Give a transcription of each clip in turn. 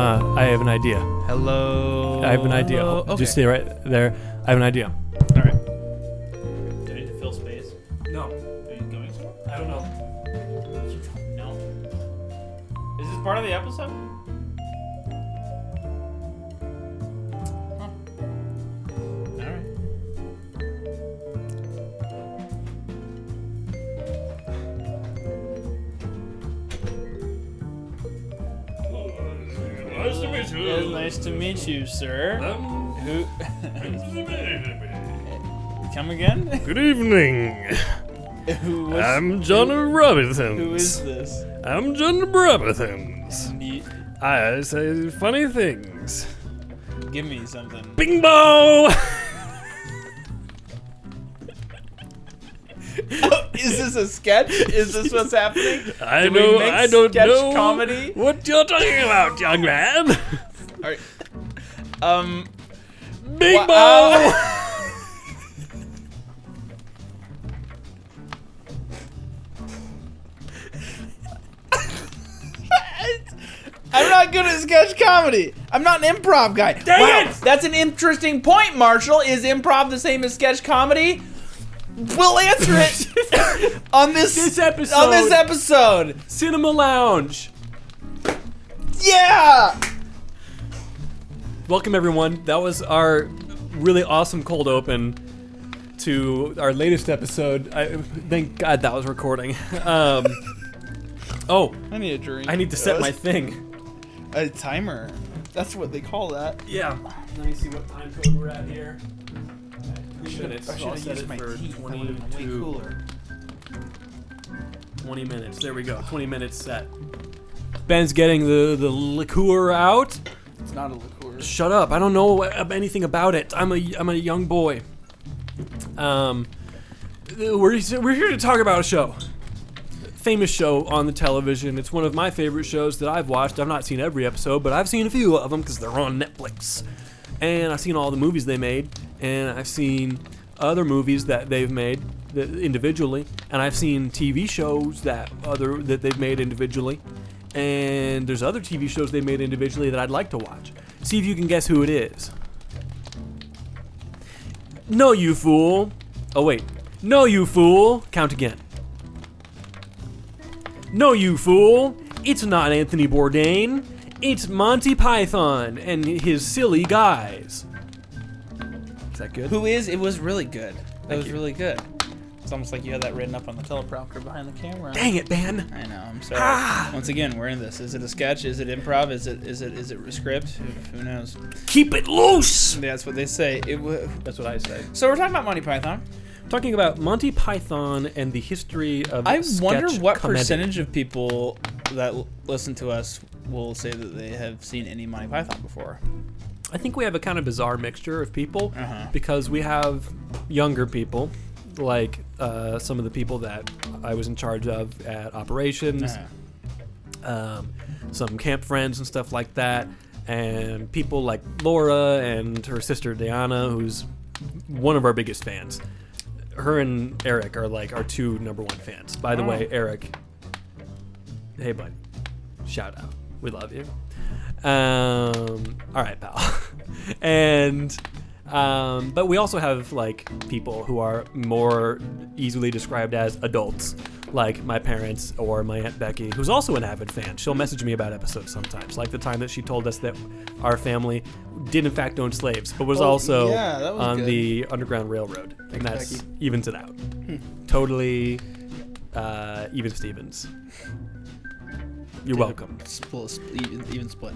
I have an idea. Hello. I have an idea. Okay. Just stay right there. I have an idea. All right. Do I need to fill space? No. Are you going somewhere? I don't know. You don't know. Is this part of the episode? Huh. All right. Nice to meet you. It's nice to meet you, sir. Who? Come again? Good evening. Who was, I'm John Robinson. Who is this? I'm John Robinson. And I say funny things. give me something. Bingo! Is this a sketch? Is this what's happening? I Do we know. mix I don't sketch know comedy? what you're talking about, young man. All right. Bingo! I'm not good at sketch comedy. I'm not an improv guy. Dang it! That's an interesting point, Marshall. Is improv the same as sketch comedy? We'll answer it on this episode. On this episode. Cinema Lounge. Yeah. Welcome everyone. That was our really awesome cold open to our latest episode. Thank God that was recording. Oh, I need a drink. I need to set my thing. a timer. That's what they call that. Yeah. Let me see what time code we're at here. 3 minutes. I should I'll have set used it my for teeth. That would have been way 22. cooler. 20 minutes. There we go. 20 minutes set. Ben's getting the liqueur out. It's not a liqueur. Shut up. I don't know anything about it. I'm a young boy. We're here to talk about a show. Famous show on the television. It's one of my favorite shows that I've watched. I've not seen every episode, but I've seen a few of them because they're on Netflix. And I've seen all the movies they made, and I've seen other movies that they've made individually, and I've seen TV shows that they've made individually, and there's other TV shows they made individually that I'd like to watch. See if you can guess who it is. No, you fool. Oh wait. No, you fool. Count again. No, you fool. It's not Anthony Bourdain. It's Monty Python and his silly guys. Is that good? Who is? It was really good. That was you. really good. It's almost like you had that written up on the teleprompter behind the camera. Dang it, Ben. I know. I'm sorry. Once again, we're in this. Is it a sketch? Is it improv? Is it a script? Who knows? Keep it loose. That's what they say. That's what I say. So we're talking about Monty Python. Talking about Monty Python and the history of I sketch wonder what comedy. percentage of people that listen to us will say that they have seen any Monty Python before. I think we have a kind of bizarre mixture of people Uh-huh. because we have younger people, like some of the people that I was in charge of at operations, some camp friends and stuff like that, and people like Laura and her sister Diana, who's one of our biggest fans. Her and Eric are like our two #1 fans. By the way, Eric, hey buddy, shout out. We love you. All right, pal. And but we also have like people who are more easily described as adults, like my parents or my Aunt Becky, who's also an avid fan. She'll message me about episodes sometimes, like the time that she told us that our family did in fact own slaves, but was also yeah, that was on good. the Underground Railroad, and Thanks, that's Becky. evens it out. Totally even Stevens. You're welcome. Even split.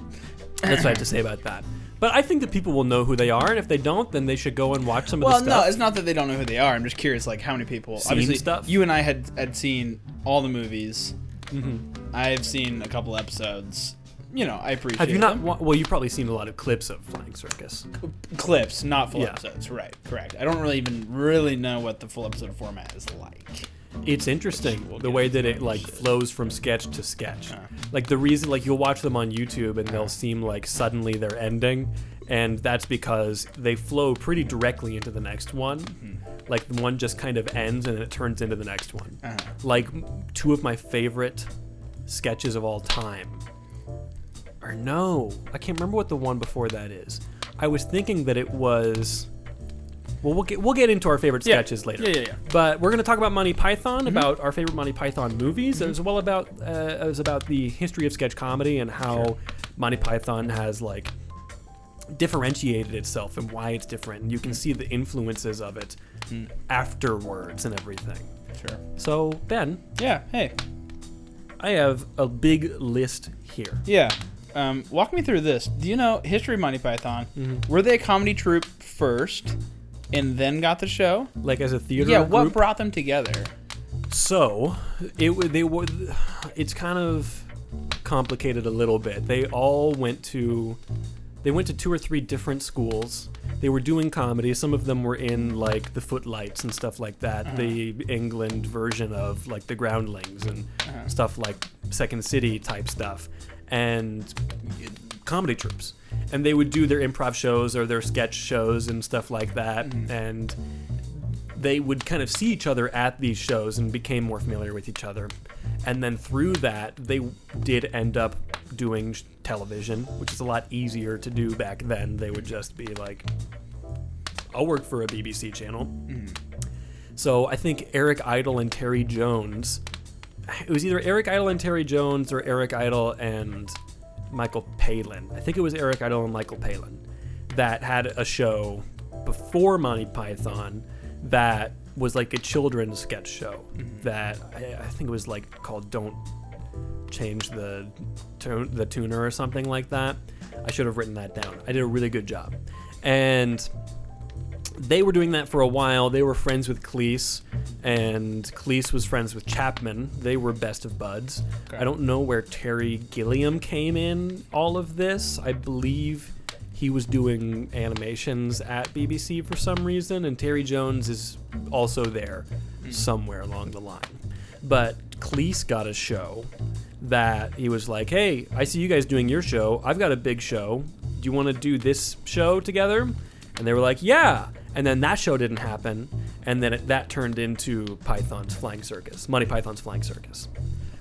That's what I have to say about that. But I think that people will know who they are, and if they don't, then they should go and watch some of the Well, stuff. no, it's not that they don't know who they are. I'm just curious, like how many people. Seen Obviously, stuff? you and I had seen all the movies. Mm-hmm. I've seen a couple episodes. You know, I appreciate. Have you not? them. Well, you've probably seen a lot of clips of Flying Circus. Clips, not full Yeah. episodes. Right, correct. I don't really know what the full episode format is like. It's interesting We'll the get way into that it that like shit. flows from sketch to sketch. Like the reason, like you'll watch them on YouTube and they'll seem like suddenly they're ending, and that's because they flow pretty directly into the next one. Like the one just kind of ends and then it turns into the next one. Like two of my favorite sketches of all time are Or no, I can't remember what the one before that is. I was thinking that it was. Well, we'll get into our favorite sketches later. Yeah. But we're going to talk about Monty Python, about our favorite Monty Python movies, as well as about the history of sketch comedy and how Monty Python has like differentiated itself and why it's different. And you can see the influences of it afterwards and everything. Sure. So Ben, Yeah. Hey. I have a big list here. Yeah. Walk me through this. Do you know history of Monty Python? Were they a comedy troupe first, and then got the show? Like as a theater Yeah. group. What brought them together? So it's kind of complicated a little bit. They went to 2 or 3 different schools. They were doing comedy. Some of them were in like the Footlights and stuff like that, the England version of like the Groundlings and stuff like Second City type stuff, and comedy troupes. And they would do their improv shows or their sketch shows and stuff like that, and they would kind of see each other at these shows and became more familiar with each other. And then through that, they did end up doing television, which is a lot easier to do back then. They would just be like, I'll work for a BBC channel. So I think Eric Idle and Terry Jones, it was either Eric Idle and Terry Jones or Eric Idle and Michael Palin. I think it was Eric Idle and Michael Palin that had a show before Monty Python that was like a children's sketch show that I think it was like called Don't Change the Tuner or something like that. I should have written that down. I did a really good job. And they were doing that for a while. They were friends with Cleese, and Cleese was friends with Chapman. They were best of buds. Okay. I don't know where Terry Gilliam came in all of this. I believe he was doing animations at BBC for some reason, and Terry Jones is also there somewhere along the line. But Cleese got a show that he was like, hey, I see you guys doing your show. I've got a big show. Do you want to do this show together? And they were like, yeah. And then that show didn't happen, and then that turned into Python's Flying Circus, Monty Python's Flying Circus,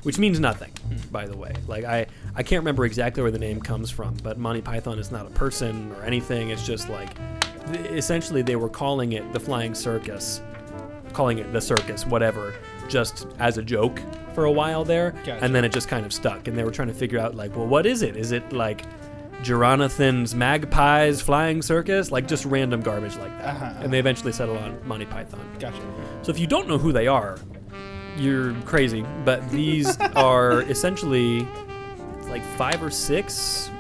which means nothing, by the way. Like I can't remember exactly where the name comes from, but Monty Python is not a person or anything. It's just like, essentially they were calling it the Flying Circus, calling it the circus, whatever, just as a joke for a while there. Gotcha. And then it just kind of stuck, and they were trying to figure out like, well, what is it? Is it like Jonathan's Magpies Flying Circus? Like just random garbage like that. And they eventually settled on Monty Python. Gotcha. So if you don't know who they are, you're crazy. But these are essentially like 5 or 6.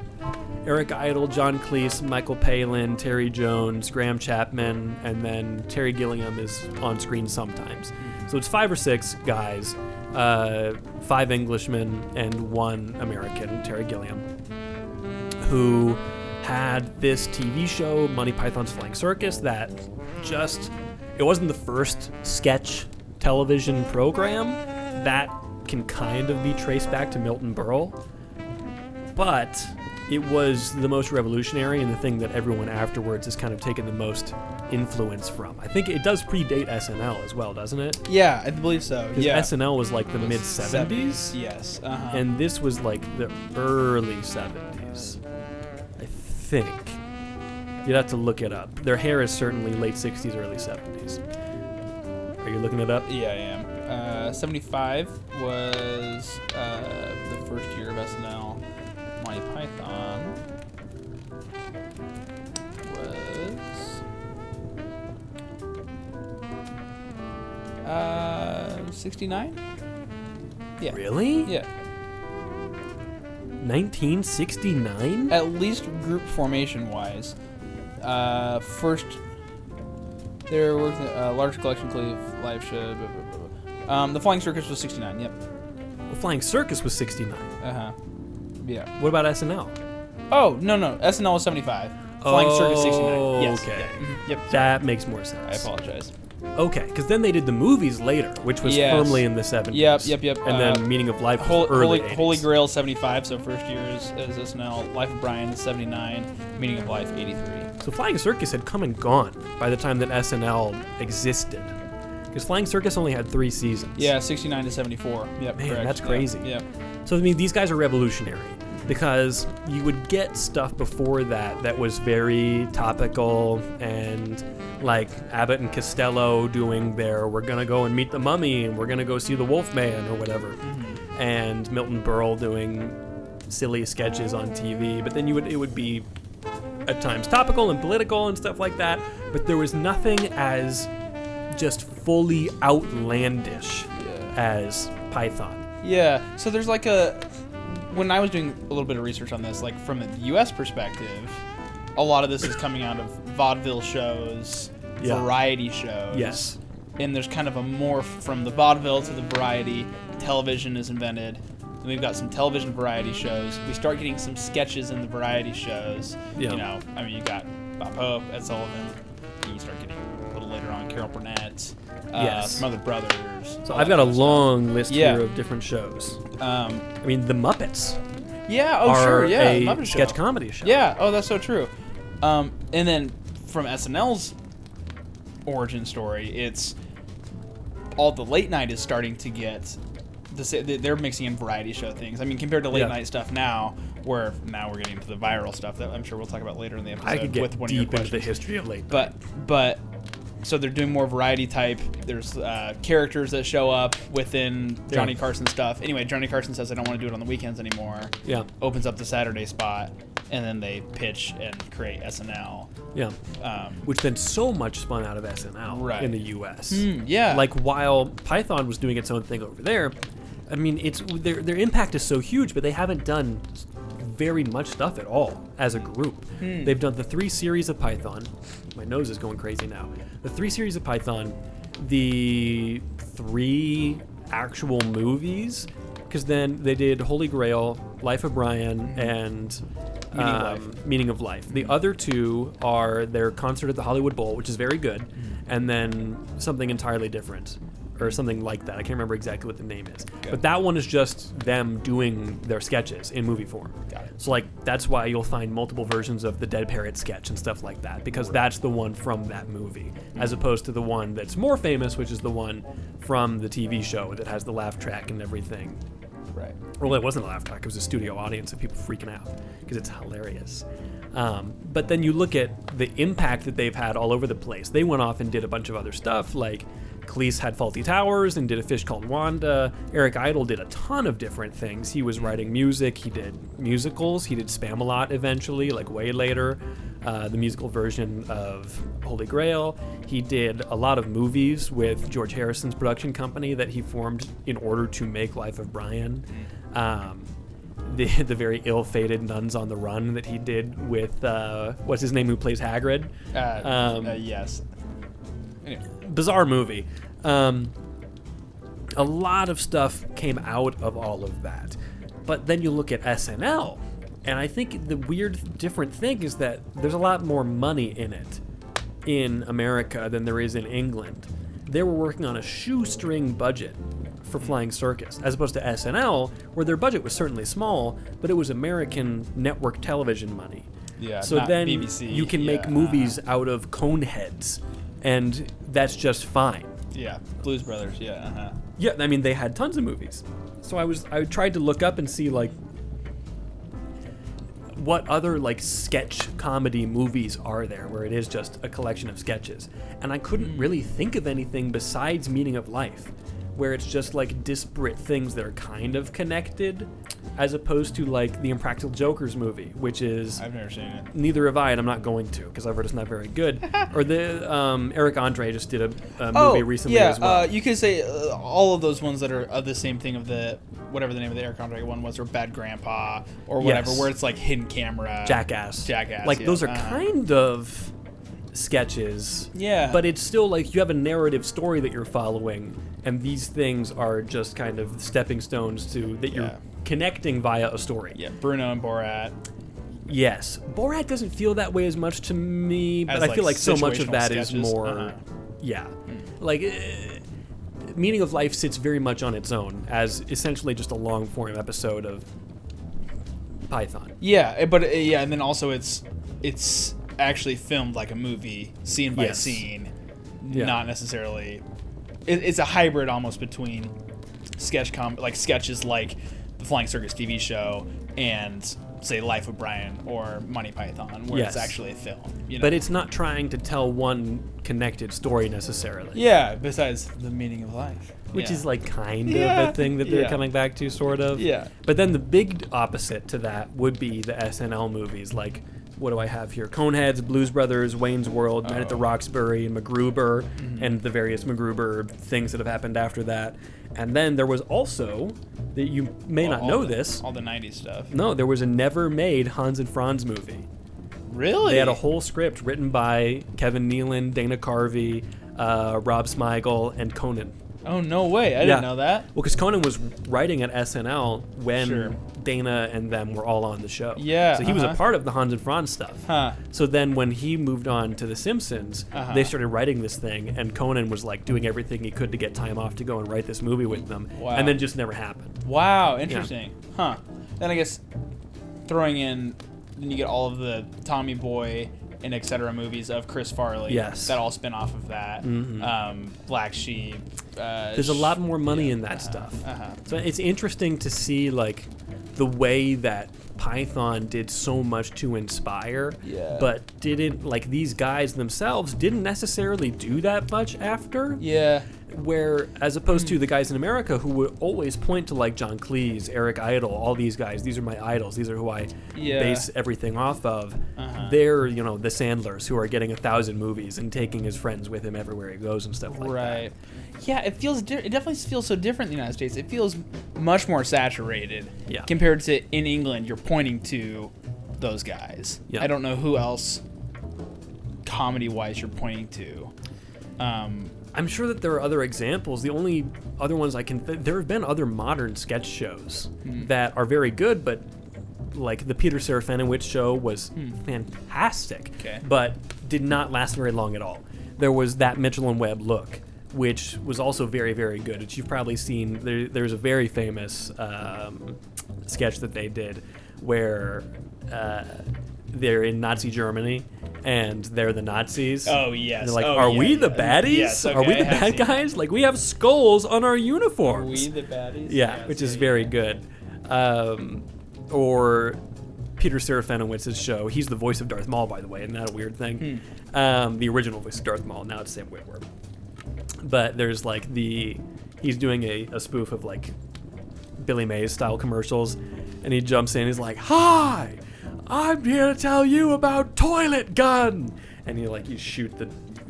Eric Idle, John Cleese, Michael Palin, Terry Jones, Graham Chapman, and then Terry Gilliam is on screen sometimes. So it's 5 or 6 guys, 5 Englishmen and 1 American, Terry Gilliam, who had this TV show, Monty Python's Flying Circus, that it wasn't the first sketch television program. That can kind of be traced back to Milton Berle, but it was the most revolutionary and the thing that everyone afterwards has kind of taken the most influence from. I think it does predate SNL as well, doesn't it? Yeah, I believe so. Because Yeah. SNL was like the mid-70s. Yes. And this was like the early 70s, I think. You'd have to look it up. Their hair is certainly late 60s, early 70s. Are you looking it up? Yeah, I am. 75 was the first year of SNL. Monty Python was 69? Yeah. Really? Yeah. 1969? At least group formation wise. First, there was a large collection of live show. Blah, blah, blah, blah. The Flying Circus was 69. Yep. Well, Flying Circus was 69. Yeah. What about SNL? Oh no. SNL was 75. Flying Circus 69. Yes. Okay. Yeah. Mhm. Yep. That makes more I sense. apologize. Okay, because then they did the movies later, which was Yes. firmly in the 70s. Yep. And then Meaning of Life was early 80s. Holy Grail 75. So first year is SNL. Life of Brian 79. Meaning of Life 83. So Flying Circus had come and gone by the time that SNL existed. Because Flying Circus only had 3 seasons. Yeah, 69 to 74. Yep. Man, correct. that's crazy. Yep. So, I mean, these guys are revolutionary. because you would get stuff before that was very topical, and like Abbott and Costello doing their "we're gonna go and meet the mummy and we're gonna go see the Wolfman" or whatever, and Milton Berle doing silly sketches on TV. But then it would be at times topical and political and stuff like that. But there was nothing as just fully outlandish as Python. Yeah, so there's like when I was doing a little bit of research on this, like from the U.S. perspective, a lot of this is coming out of vaudeville shows, variety shows. Yes. And there's kind of a morph from the vaudeville to the variety. Television is invented. And we've got some television variety shows. We start getting some sketches in the variety shows. Yeah. You know, I mean, you got Bob Hope, Ed Sullivan. And you start getting a little later on Carol Burnett. Some other brothers. So I've got a long list here of different shows. I mean, the Muppets. Yeah. are The a Muppet sketch Show. comedy show. Yeah. Oh, that's so true. And then from SNL's origin story, it's all the late night is starting to get they're mixing in variety show things. I mean, compared to late night stuff now, where now we're getting into the viral stuff that I'm sure we'll talk about later in the episode. I could get with one of your deep into the questions. history of late night. But so they're doing more variety type. There's characters that show up within Johnny Carson stuff. Anyway, Johnny Carson says, I don't want to do it on the weekends anymore. Yeah. Opens up the Saturday spot, and then they pitch and create SNL. Yeah. Which then so much spun out of SNL in the U.S. Yeah. Like while Python was doing its own thing over there, I mean, it's their impact is so huge, but they haven't done very much stuff at all as a group. They've done the 3 series of Python. My nose is going crazy now. The 3 series of Python, the 3 actual movies, because then they did Holy Grail, Life of Brian, and Meaning of Life. The other 2 are their concert at the Hollywood Bowl, which is very good, and then something entirely different, or something like that. I can't remember exactly what the name is. Okay. But that one is just them doing their sketches in movie form. Got it. So like that's why you'll find multiple versions of the Dead Parrot sketch and stuff like that, because that's the one from that movie, as opposed to the one that's more famous, which is the one from the TV show that has the laugh track and everything. Right. Well, it wasn't a laugh track. It was a studio audience of people freaking out because it's hilarious. But then you look at the impact that they've had all over the place. They went off and did a bunch of other stuff, like Cleese had Faulty Towers and did A Fish Called Wanda. Eric Idle did a ton of different things. He was writing music. He did musicals. He did Spamalot eventually, like way later, the musical version of Holy Grail. He did a lot of movies with George Harrison's production company that he formed in order to make Life of Brian. The very ill-fated Nuns on the Run that he did with, what's his name, who plays Hagrid? Yes. Anyway. Bizarre movie. A lot of stuff came out of all of that. But then you look at SNL, and I think the weird different thing is that there's a lot more money in it in America than there is in England. They were working on a shoestring budget for Flying Circus, as opposed to SNL, where their budget was certainly small, but it was American network television money. Yeah, so not then BBC. you can make movies out of cone heads, and that's just fine. Yeah, Blues Brothers. Yeah. Yeah, I mean they had tons of movies. So I tried to look up and see like what other like sketch comedy movies are there where it is just a collection of sketches, and I couldn't really think of anything besides Meaning of Life, where it's just like disparate things that are kind of connected, as opposed to like the Impractical Jokers movie, which is I've never seen it. Neither have I, and I'm not going to because I've heard it's not very good. Or the Eric Andre just did a movie recently as well. You could say all of those ones that are of the same thing of the whatever the name of the Eric Andre one was, or Bad Grandpa, or whatever, where it's like hidden camera, Jackass. Like those are kind of sketches. Yeah. But it's still like you have a narrative story that you're following, and these things are just kind of stepping stones to that you're connecting via a story. Yeah, Bruno and Borat. Yes. Borat doesn't feel that way as much to me, but I feel like so much of that is more like Meaning of Life sits very much on its own as essentially just a long form episode of Python. Yeah, but and then also it's actually filmed like a movie, scene by scene, not necessarily. It's a hybrid almost between sketches like the Flying Circus TV show and say Life of Brian or Monty Python, where Yes. it's actually a film. But it's not trying to tell one connected story necessarily. yeah, besides the meaning of life, Which Yeah. is like kind of Yeah. a thing that they're Yeah. coming back to, sort of. Yeah. But then the big opposite to that would be the SNL movies. Like, what do I have here? Coneheads, Blues Brothers, Wayne's World, Night at the Roxbury, and MacGruber, and the various MacGruber things that have happened after that. And then there was also, that you may not know this, all the '90s stuff. no, there was a never-made Hans and Franz movie. Really? They had a whole script written by Kevin Nealon, Dana Carvey, Rob Smigel, and Conan. Oh no way! I didn't know that. Well, because Conan was writing at SNL when Sure. Dana and them were all on the show. Yeah, So he was a uh-huh. part of the Hans and Franz stuff. Huh? So then when he moved on to The Simpsons, Uh-huh. they started writing this thing, and Conan was like doing everything he could to get time off to go and write this movie with them. Wow. And then it just never happened. Wow, interesting. Huh? Then I guess throwing in, then you get all of the Tommy Boy and etc. movies of Chris Farley. Yes. That all spin off of that. Black Sheep. There's a lot more money in that stuff. So it's interesting to see like the way that Python did so much to inspire, Yeah. but didn't, like, these guys themselves didn't necessarily do that much after. Yeah. Where, as opposed to the guys in America who would always point to like John Cleese, Eric Idle, all these guys, these are my idols, these are who I Yeah. base everything off of. They're, you know, the Sandlers who are getting 1,000 movies and taking his friends with him everywhere he goes and stuff like that. Right. Yeah, it feels it definitely feels so different in the United States. It feels much more saturated Yeah. compared to in England. You're pointing to those guys. Yeah. I don't know who else comedy-wise you're pointing to. I'm sure that there are other examples. The only other ones I can there have been other modern sketch shows that are very good, but like the Peter Serafinowicz show was fantastic, Okay. but did not last very long at all. There was That Mitchell and Webb Look, which was also very, very good, which you've probably seen. There's a very famous sketch that they did where they're in Nazi Germany and they're the Nazis. Oh, yes. They're like, Oh, are yeah, we the yeah. baddies? Yes, Are we okay, the I have bad seen guys? Like, we have skulls on our Are uniforms. we the baddies? Yeah, Yes, which is yeah, very yeah. good. Or Peter Serafinowicz's show. He's the voice of Darth Maul, by the way. Isn't that a weird thing? The original voice of Darth Maul. Now it's Sam Witwer. But there's like he's doing a spoof of like Billy Mays style commercials, and he jumps in. He's like, "Hi, I'm here to tell you about toilet gun," and you shoot the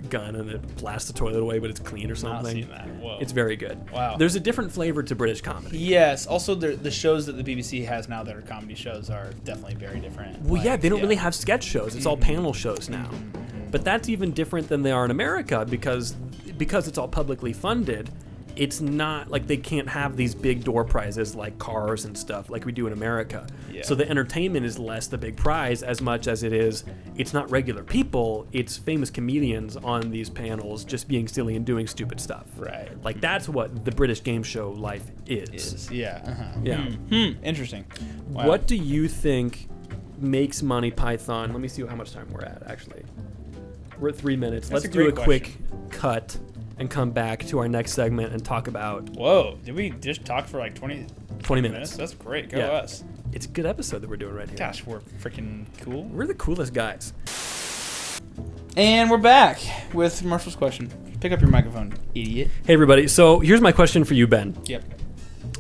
gun and it blasts the toilet away, but it's clean or something. seen that. Whoa. It's very good. Wow. There's a different flavor to British comedy. Yes. Also, the shows that the BBC has now that are comedy shows are definitely very different. Well, yeah, Like, they don't really have sketch shows. It's all panel shows now. But that's even different than they are in America because it's all publicly funded. It's not like they can't have these big door prizes like cars and stuff like we do in America. Yeah. So the entertainment is less the big prize as much as it's not regular people, it's famous comedians on these panels just being silly and doing stupid stuff. Right. Like that's what the British game show life is. Yeah. Yeah. Interesting. Wow. What do you think makes Monty Python? Let me see how much time we're at, actually. We're at 3 minutes. That's Let's a do a great quick cut and come back to our next segment and talk about Whoa! Did we just talk for like 20 minutes. That's great. Go Yeah. us. It's a good episode that we're doing right here. Gosh, we're freaking cool. We're the coolest guys. And we're back with Marshall's question. Pick up your microphone, idiot. Hey, everybody. So here's my question for you, Ben. Yep.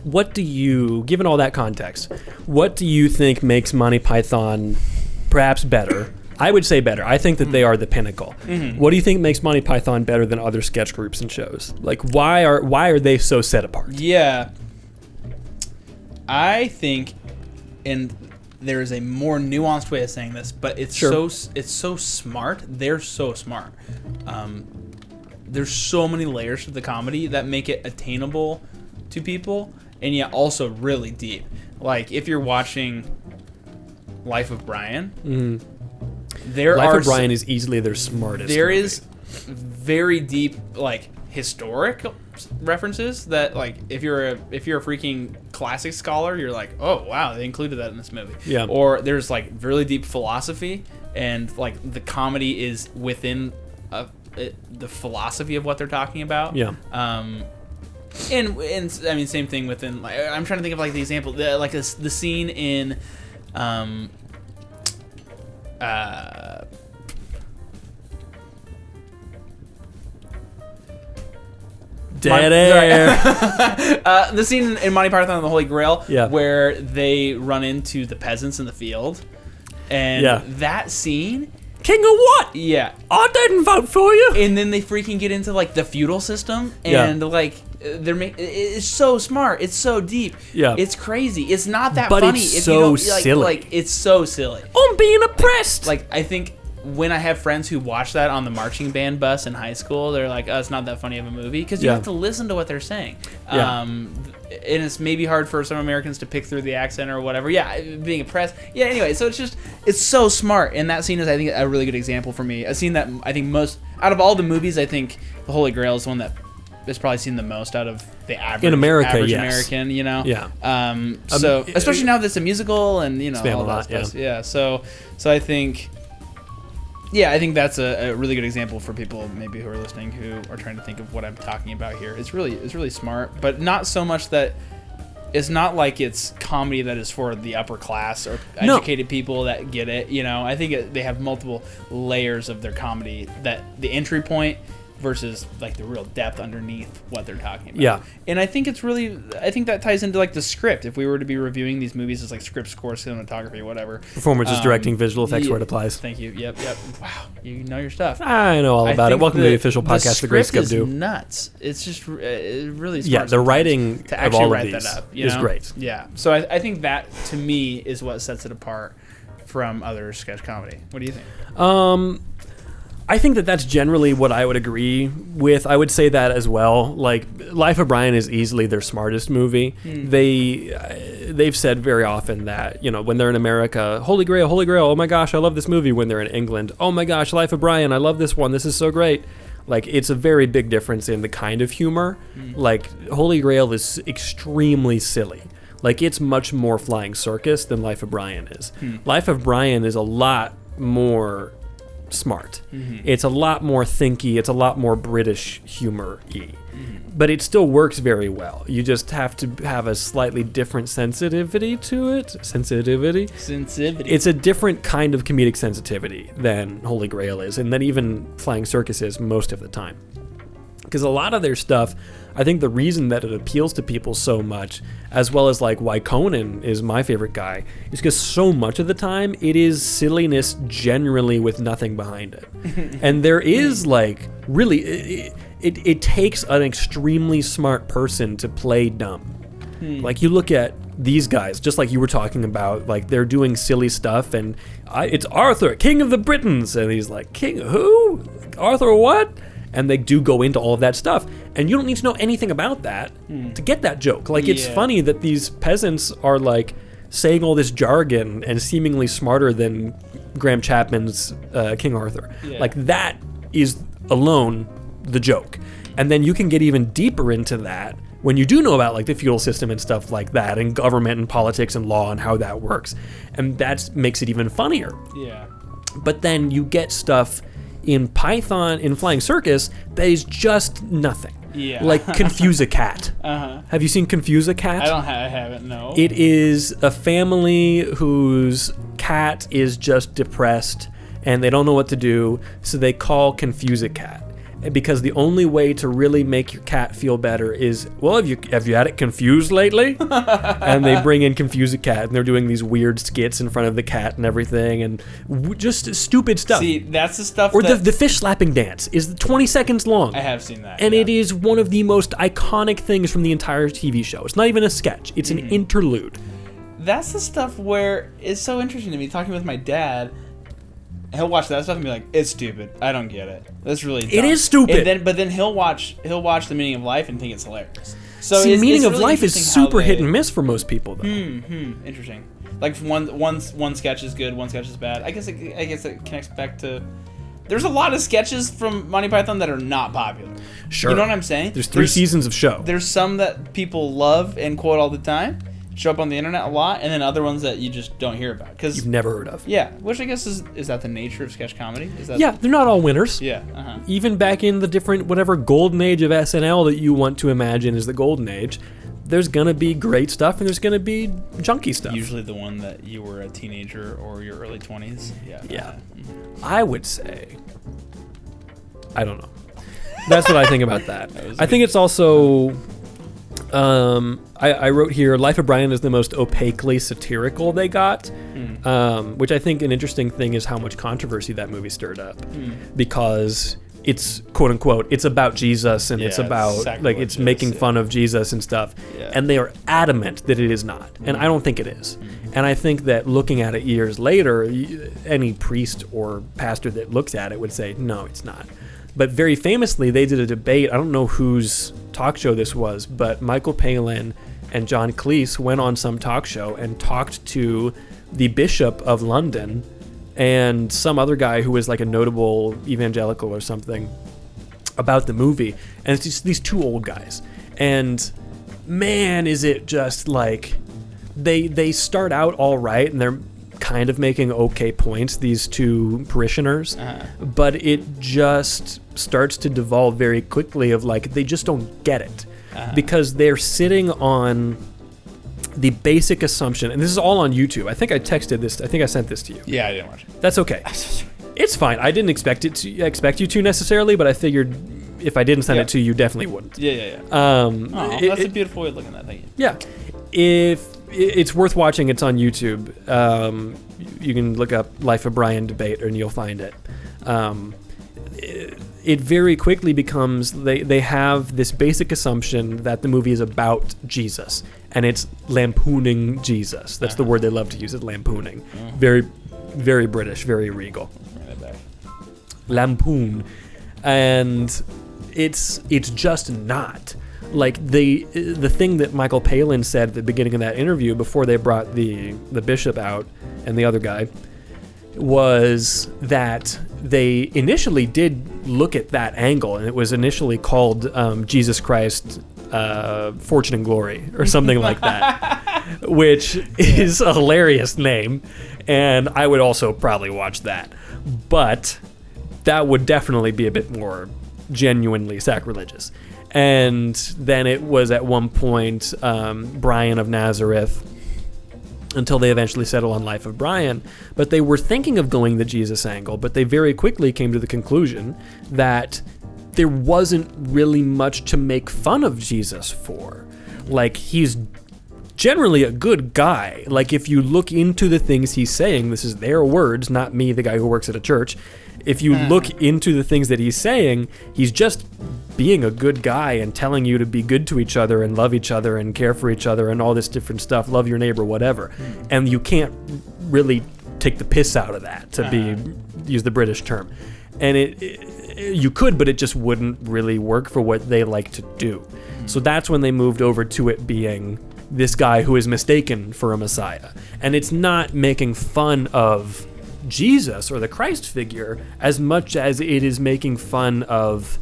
What do you, given all that context, what do you think makes Monty Python perhaps better? I would say better. I think that they are the pinnacle. What do you think makes Monty Python better than other sketch groups and shows? Like, why are they so set apart? Yeah. I think, and there is a more nuanced way of saying this, but it's Sure. so smart. They're so smart. There's so many layers to the comedy that make it attainable to people, and yet also really deep. Like if you're watching Life of Brian, there Life are of Brian is easily their smartest. there movie. is very deep like historic references that like if you're a freaking classic scholar, you're like, oh wow, they included that in this movie. Yeah. Or there's like really deep philosophy, and like the comedy is within the philosophy of what they're talking about. Yeah. And I mean, same thing within. Like, I'm trying to think of like the example, the scene in, Dead air. The scene in Monty Python and the Holy Grail, Yeah. where they run into the peasants in the field, and Yeah. that scene, King of what? yeah. I didn't vote for you. And then they freaking get into like the feudal system, Yeah. and like it's so smart, it's so deep, Yeah. it's crazy, it's not that But funny. it's if so you don't, like, silly. Like it's so silly. I'm being oppressed. Like I think when I have friends who watch that on the marching band bus in high school, they're like, "Oh, it's not that funny of a movie," because you Yeah. have to listen to what they're saying. Yeah. And it's maybe hard for some Americans to pick through the accent or whatever. Yeah, being oppressed. Yeah. Anyway, so it's so smart, and that scene is, I think, a really good example for me. A scene that I think most out of all the movies, I think The Holy Grail is the one that is probably seen the most out of the average In America, average yes. American. You know. Yeah. So especially now that it's a musical and all Spamalot, that stuff. Yeah. So I think. Yeah, I think that's a really good example for people maybe who are listening who are trying to think of what I'm talking about here. It's really smart, but not so much that it's not like it's comedy that is for the upper class or educated people that get it. You know, I think they have multiple layers of their comedy, that the entry point versus like the real depth underneath what they're talking about. Yeah. And I think that ties into like the script. If we were to be reviewing these movies as like script, score, cinematography, whatever. Performances, directing, visual effects, where it applies. Thank you. Yep. Wow, you know your stuff. I know all about it. Welcome to the official podcast, The Great script Scub Do. is nuts. It's just really smart. Yeah, the sometimes writing to of actually all write of these that up is great. Yeah. So I think that to me is what sets it apart from other sketch comedy. What do you think? I think that's generally what I would agree with. I would say that as well. Like, Life of Brian is easily their smartest movie. They've said very often that, when they're in America, Holy Grail, oh my gosh, I love this movie. When they're in England, oh my gosh, Life of Brian, I love this one. This is so great. Like, it's a very big difference in the kind of humor. Like, Holy Grail is extremely silly. Like, it's much more flying circus than Life of Brian is. Life of Brian is a lot more smart. It's a lot more thinky. It's a lot more British humor-y. But it still works very well. You just have to have a slightly different sensitivity to it. Sensitivity. It's a different kind of comedic sensitivity than Holy Grail is, and then even Flying Circus is most of the time. Because a lot of their stuff, I think the reason that it appeals to people so much, as well as like why Conan is my favorite guy, is because so much of the time it is silliness generally with nothing behind it. And there is like, really, it takes an extremely smart person to play dumb. Like, you look at these guys, just like you were talking about, like, they're doing silly stuff, and it's Arthur, King of the Britons, and he's like, King who? Arthur what? And they do go into all of that stuff. And you don't need to know anything about that to get that joke. Like, it's funny that these peasants are, like, saying all this jargon and seemingly smarter than Graham Chapman's King Arthur. Like, that is alone the joke. And then you can get even deeper into that when you do know about, like, the feudal system and stuff like that, and government and politics and law and how that works. And that makes it even funnier. Yeah. But then you get stuff in Flying Circus that is just nothing. Yeah. Like Confuse a Cat. Have you seen Confuse a Cat? I haven't, no. It is a family whose cat is just depressed and they don't know what to do, so they call Confuse a Cat. Because the only way to really make your cat feel better is, well, have you had it confused lately? And they bring in Confuse a Cat, and they're doing these weird skits in front of the cat and everything, and just stupid stuff. See, that's the stuff Or the fish slapping dance is 20 seconds long. I have seen that. And it is one of the most iconic things from the entire TV show. It's not even a sketch. It's an interlude. That's the stuff where it's so interesting to me, talking with my dad. He'll watch that stuff and be like, "It's stupid. I don't get it. That's really dumb." It is stupid. But then he'll watch The Meaning of Life and think it's hilarious. So See, Meaning of really Life is interesting how super hit and miss for most people, though. Interesting. Like one sketch is good, one sketch is bad. I guess it connects back to. There's a lot of sketches from Monty Python that are not popular. Sure. You know what I'm saying? There's 3 seasons of show. There's some that people love and quote all the time. show up on the internet a lot, and then other ones that you just don't hear about. You've never heard of. Yeah, which I guess is that the nature of sketch comedy? Is that Yeah, they're not all winners. Yeah. Even back in the different, whatever golden age of SNL that you want to imagine is the golden age, there's going to be great stuff and there's going to be junky stuff. Usually the one that you were a teenager or your early 20s. Yeah. Yeah. I would say, I don't know. That's what I think about that. I think it's also, I wrote here, Life of Brian is the most opaquely satirical they got, which I think an interesting thing is how much controversy that movie stirred up. Because it's quote unquote, it's about Jesus and it's about like it's making fun of Jesus and stuff. Yeah. And they are adamant that it is not. And I don't think it is. And I think that looking at it years later, any priest or pastor that looks at it would say, no, it's not. But very famously, they did a debate. I don't know whose talk show this was, but Michael Palin and John Cleese went on some talk show and talked to the Bishop of London and some other guy who was like a notable evangelical or something about the movie. And it's just these two old guys. And man, is it just like they start out all right and they're kind of making okay points, these two parishioners, but it just starts to devolve very quickly of like they just don't get it because they're sitting on the basic assumption, and this is all on YouTube. I think I texted this. I think I sent this to you. Yeah, I didn't watch it. That's okay. It's fine. I didn't expect you to necessarily, but I figured if I didn't send it to you, you definitely wouldn't. Yeah. That's a beautiful way of looking at that. Thank you. Yeah. If it's worth watching, it's on YouTube. You can look up Life of Brian debate and you'll find it. It very quickly becomes, they have this basic assumption that the movie is about Jesus, and it's lampooning Jesus. That's the word they love to use, is lampooning. Very, very British, very regal. Lampoon. And it's just not. Like the thing that Michael Palin said at the beginning of that interview before they brought the bishop out and the other guy was that they initially did look at that angle, and it was initially called Jesus Christ, Fortune and Glory or something like that, which is a hilarious name, and I would also probably watch that, but that would definitely be a bit more genuinely sacrilegious. And then it was at one point Brian of Nazareth, until they eventually settle on Life of Brian. But they were thinking of going the Jesus angle, but they very quickly came to the conclusion that there wasn't really much to make fun of Jesus for. Like, he's generally a good guy. Like, if you look into the things he's saying, this is their words, not me, the guy who works at a church. If you look into the things that he's saying, he's just being a good guy and telling you to be good to each other and love each other and care for each other and all this different stuff, love your neighbor, whatever. And you can't really take the piss out of that, to use the British term. And you could, but it just wouldn't really work for what they like to do. So that's when they moved over to it being this guy who is mistaken for a Messiah. And it's not making fun of Jesus or the Christ figure as much as it is making fun of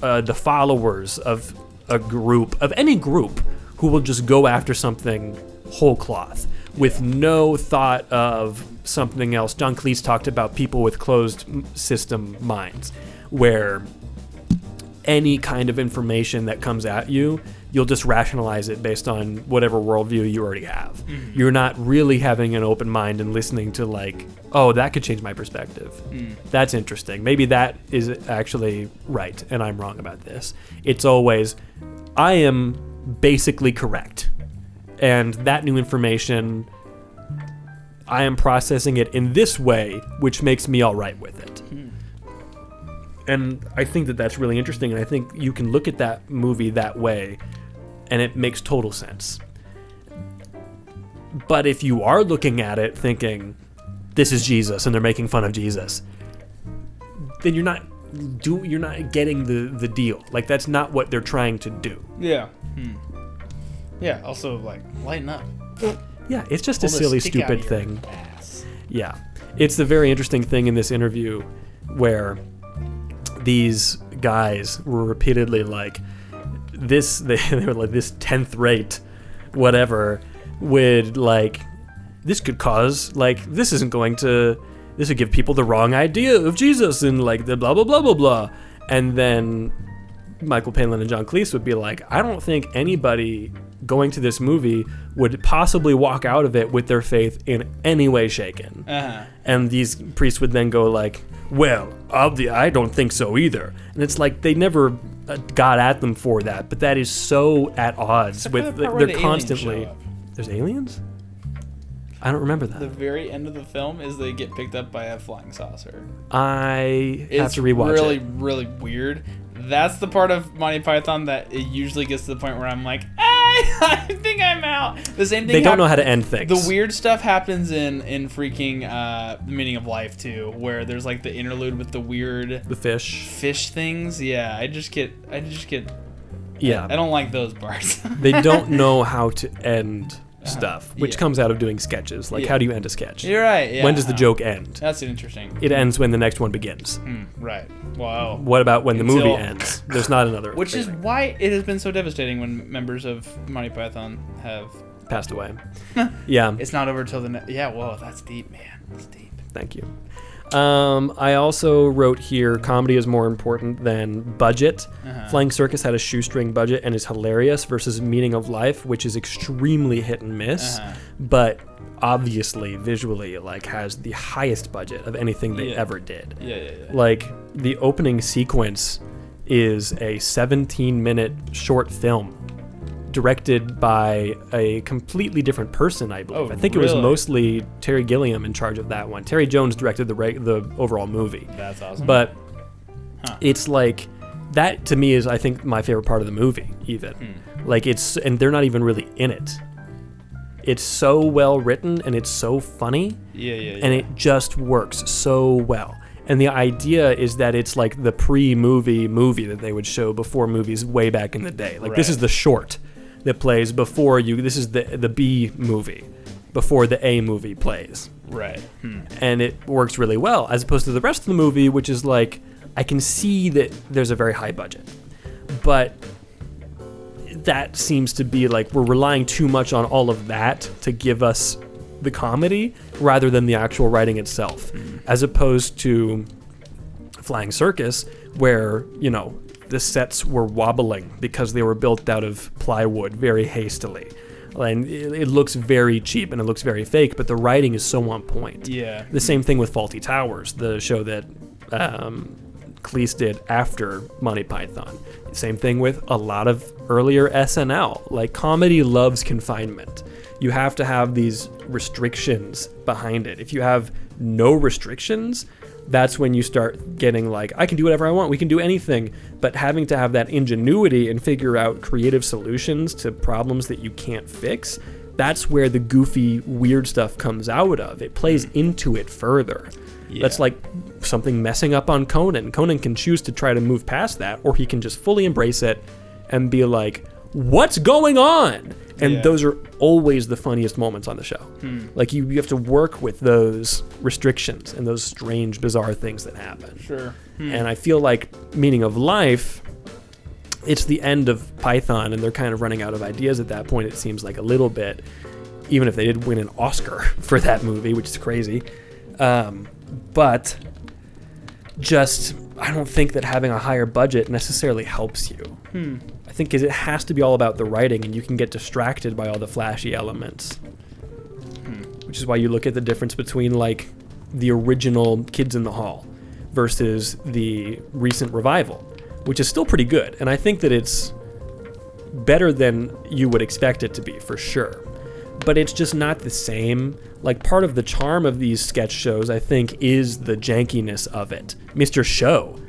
the followers of a group, of any group, who will just go after something whole cloth with no thought of something else. John Cleese talked about people with closed system minds, where any kind of information that comes at you, you'll just rationalize it based on whatever worldview you already have. You're not really having an open mind and listening to like, oh, that could change my perspective. That's interesting. Maybe that is actually right and I'm wrong about this. It's always, I am basically correct. And that new information, I am processing it in this way, which makes me all right with it. And I think that that's really interesting, and I think you can look at that movie that way, and it makes total sense. But if you are looking at it thinking, this is Jesus, and they're making fun of Jesus, then you're not getting the deal. Like, that's not what they're trying to do. Yeah. Yeah, also, like, lighten up. Yeah, it's just a silly, stupid thing. Yeah. It's the very interesting thing in this interview where these guys were repeatedly like, they were like, this 10th rate, whatever, would like, this could cause like this would give people the wrong idea of Jesus and like the blah blah blah blah blah, and then Michael Palin and John Cleese would be like, I don't think anybody going to this movie would possibly walk out of it with their faith in any way shaken. And these priests would then go like, well, I don't think so either. And it's like they never got at them for that, but that is so at odds with they're constantly. There's aliens? I don't remember that. The very end of the film is they get picked up by a flying saucer. I have to rewatch it. It's really, it. really weird. That's the part of Monty Python that it usually gets to the point where I'm like, I think I'm out. The same thing. They don't know how to end things. The weird stuff happens in freaking The Meaning of Life too, where there's like the interlude with the weird fish things. Yeah, I just get. Yeah, I don't like those parts. They don't know how to end stuff, which comes out of doing sketches. Like, how do you end a sketch? You're right. Yeah. When does the joke end? That's interesting. It ends when the next one begins. Right. Wow. What about when the movie ends? There's not another. Which is why it has been so devastating when members of Monty Python have passed away. Yeah. It's not over till the yeah. Whoa, that's deep, man. That's deep. Thank you. I also wrote here, comedy is more important than budget. Flying Circus had a shoestring budget and is hilarious versus Meaning of Life, which is extremely hit and miss, but obviously visually like has the highest budget of anything they ever did. Yeah. Like the opening sequence is a 17-minute short film directed by a completely different person, I believe. I think it was mostly Terry Gilliam in charge of that one. Terry Jones directed the overall movie. That's awesome. But it's like, that to me is, I think, my favorite part of the movie, even. Like, and they're not even really in it. It's so well written, and it's so funny. Yeah. And it just works so well. And the idea is that it's like the pre-movie that they would show before movies way back in the day. Like, this is the short that plays before this is the B movie before the A movie plays. Right. And it works really well, as opposed to the rest of the movie, which is like, I can see that there's a very high budget, but that seems to be like we're relying too much on all of that to give us the comedy rather than the actual writing itself, as opposed to Flying Circus, where, you know, the sets were wobbling because they were built out of plywood very hastily. And it looks very cheap and it looks very fake, but the writing is so on point. Yeah. The same thing with Fawlty Towers, the show that Cleese did after Monty Python. Same thing with a lot of earlier SNL. Like, comedy loves confinement. You have to have these restrictions behind it. If you have no restrictions, that's when you start getting like, I can do whatever I want, we can do anything. But having to have that ingenuity and figure out creative solutions to problems that you can't fix, that's where the goofy, weird stuff comes out of. It plays into it further. Yeah. That's like something messing up on Conan. Conan can choose to try to move past that, or he can just fully embrace it and be like, what's going on? And those are always the funniest moments on the show. Like, you have to work with those restrictions and those strange, bizarre things that happen. Sure. And I feel like Meaning of Life, it's the end of Python, and they're kind of running out of ideas at that point, it seems like, a little bit, even if they did win an Oscar for that movie, which is crazy. But just, I don't think that having a higher budget necessarily helps you. I think it has to be all about the writing, and you can get distracted by all the flashy elements. Which is why you look at the difference between, like, the original Kids in the Hall versus the recent revival, which is still pretty good. And I think that it's better than you would expect it to be, for sure. But it's just not the same. Like, part of the charm of these sketch shows, I think, is the jankiness of it. Mr. Show,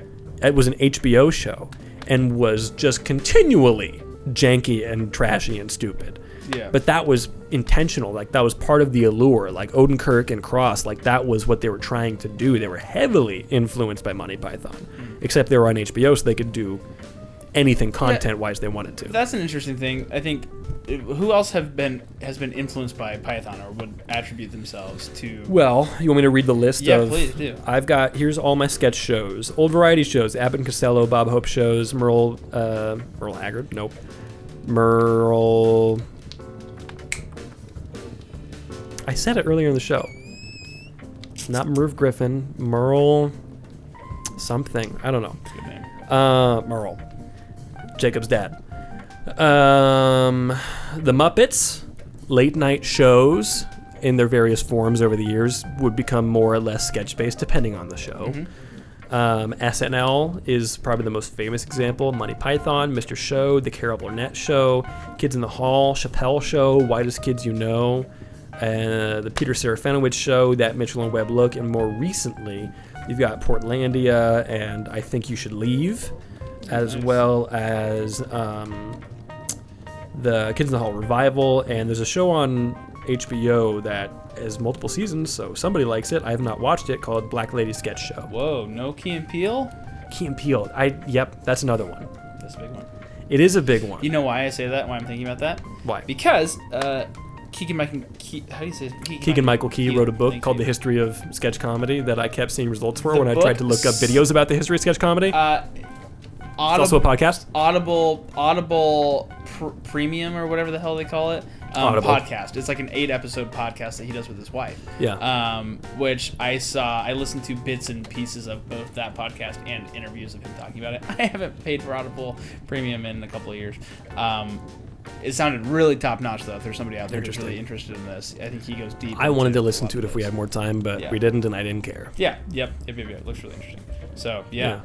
it was an HBO show, and was just continually janky and trashy and stupid. Yeah. But that was intentional. Like, that was part of the allure. Like, Odenkirk and Cross, like, that was what they were trying to do. They were heavily influenced by Monty Python. Except they were on HBO, so they could do anything content-wise they wanted to. That's an interesting thing. I think, who else has been influenced by Python or would attribute themselves to... Well, you want me to read the list of... Yeah, please do. I've got... Here's all my sketch shows. Old variety shows. Abbott and Costello, Bob Hope shows. Merle Haggard. Nope. Merle... I said it earlier in the show. Not Merv Griffin. Merle something. I don't know. That's a good name. Merle. Jacob's dad. The Muppets, late night shows in their various forms over the years would become more or less sketch-based depending on the show. SNL is probably the most famous example. Monty Python, Mr. Show, The Carol Burnett Show, Kids in the Hall, Chappelle Show, Whitest Kids You Know, the Peter Serafinowicz Show, That Mitchell and Webb Look, and more recently, you've got Portlandia and I Think You Should Leave, as well as the Kids in the Hall revival, and there's a show on HBO that has multiple seasons, so somebody likes it. I have not watched it, called Black Lady Sketch Show. Whoa, no Key and Peele? Key and Peele. Yep, that's another one. That's a big one. It is a big one. You know why I say that? Why I'm thinking about that? Why? Because Keegan-Michael Key, how do you say it? Keegan-Michael Key wrote a book Thank called you. The History of Sketch Comedy that I kept seeing results for The when I tried to look up videos about the history of sketch comedy. It's also a podcast. Audible Premium or whatever the hell they call it. Audible. Podcast. It's like an 8-episode podcast that he does with his wife. Yeah. Which I listened to bits and pieces of both that podcast and interviews of him talking about it. I haven't paid for Audible Premium in a couple of years. It sounded really top notch though. If there's somebody out there who's really interested in this, I think he goes deep. I wanted to listen to it if we had more time, but Yeah. we didn't, and I didn't care. Yeah. Yep. It looks really interesting. So yeah.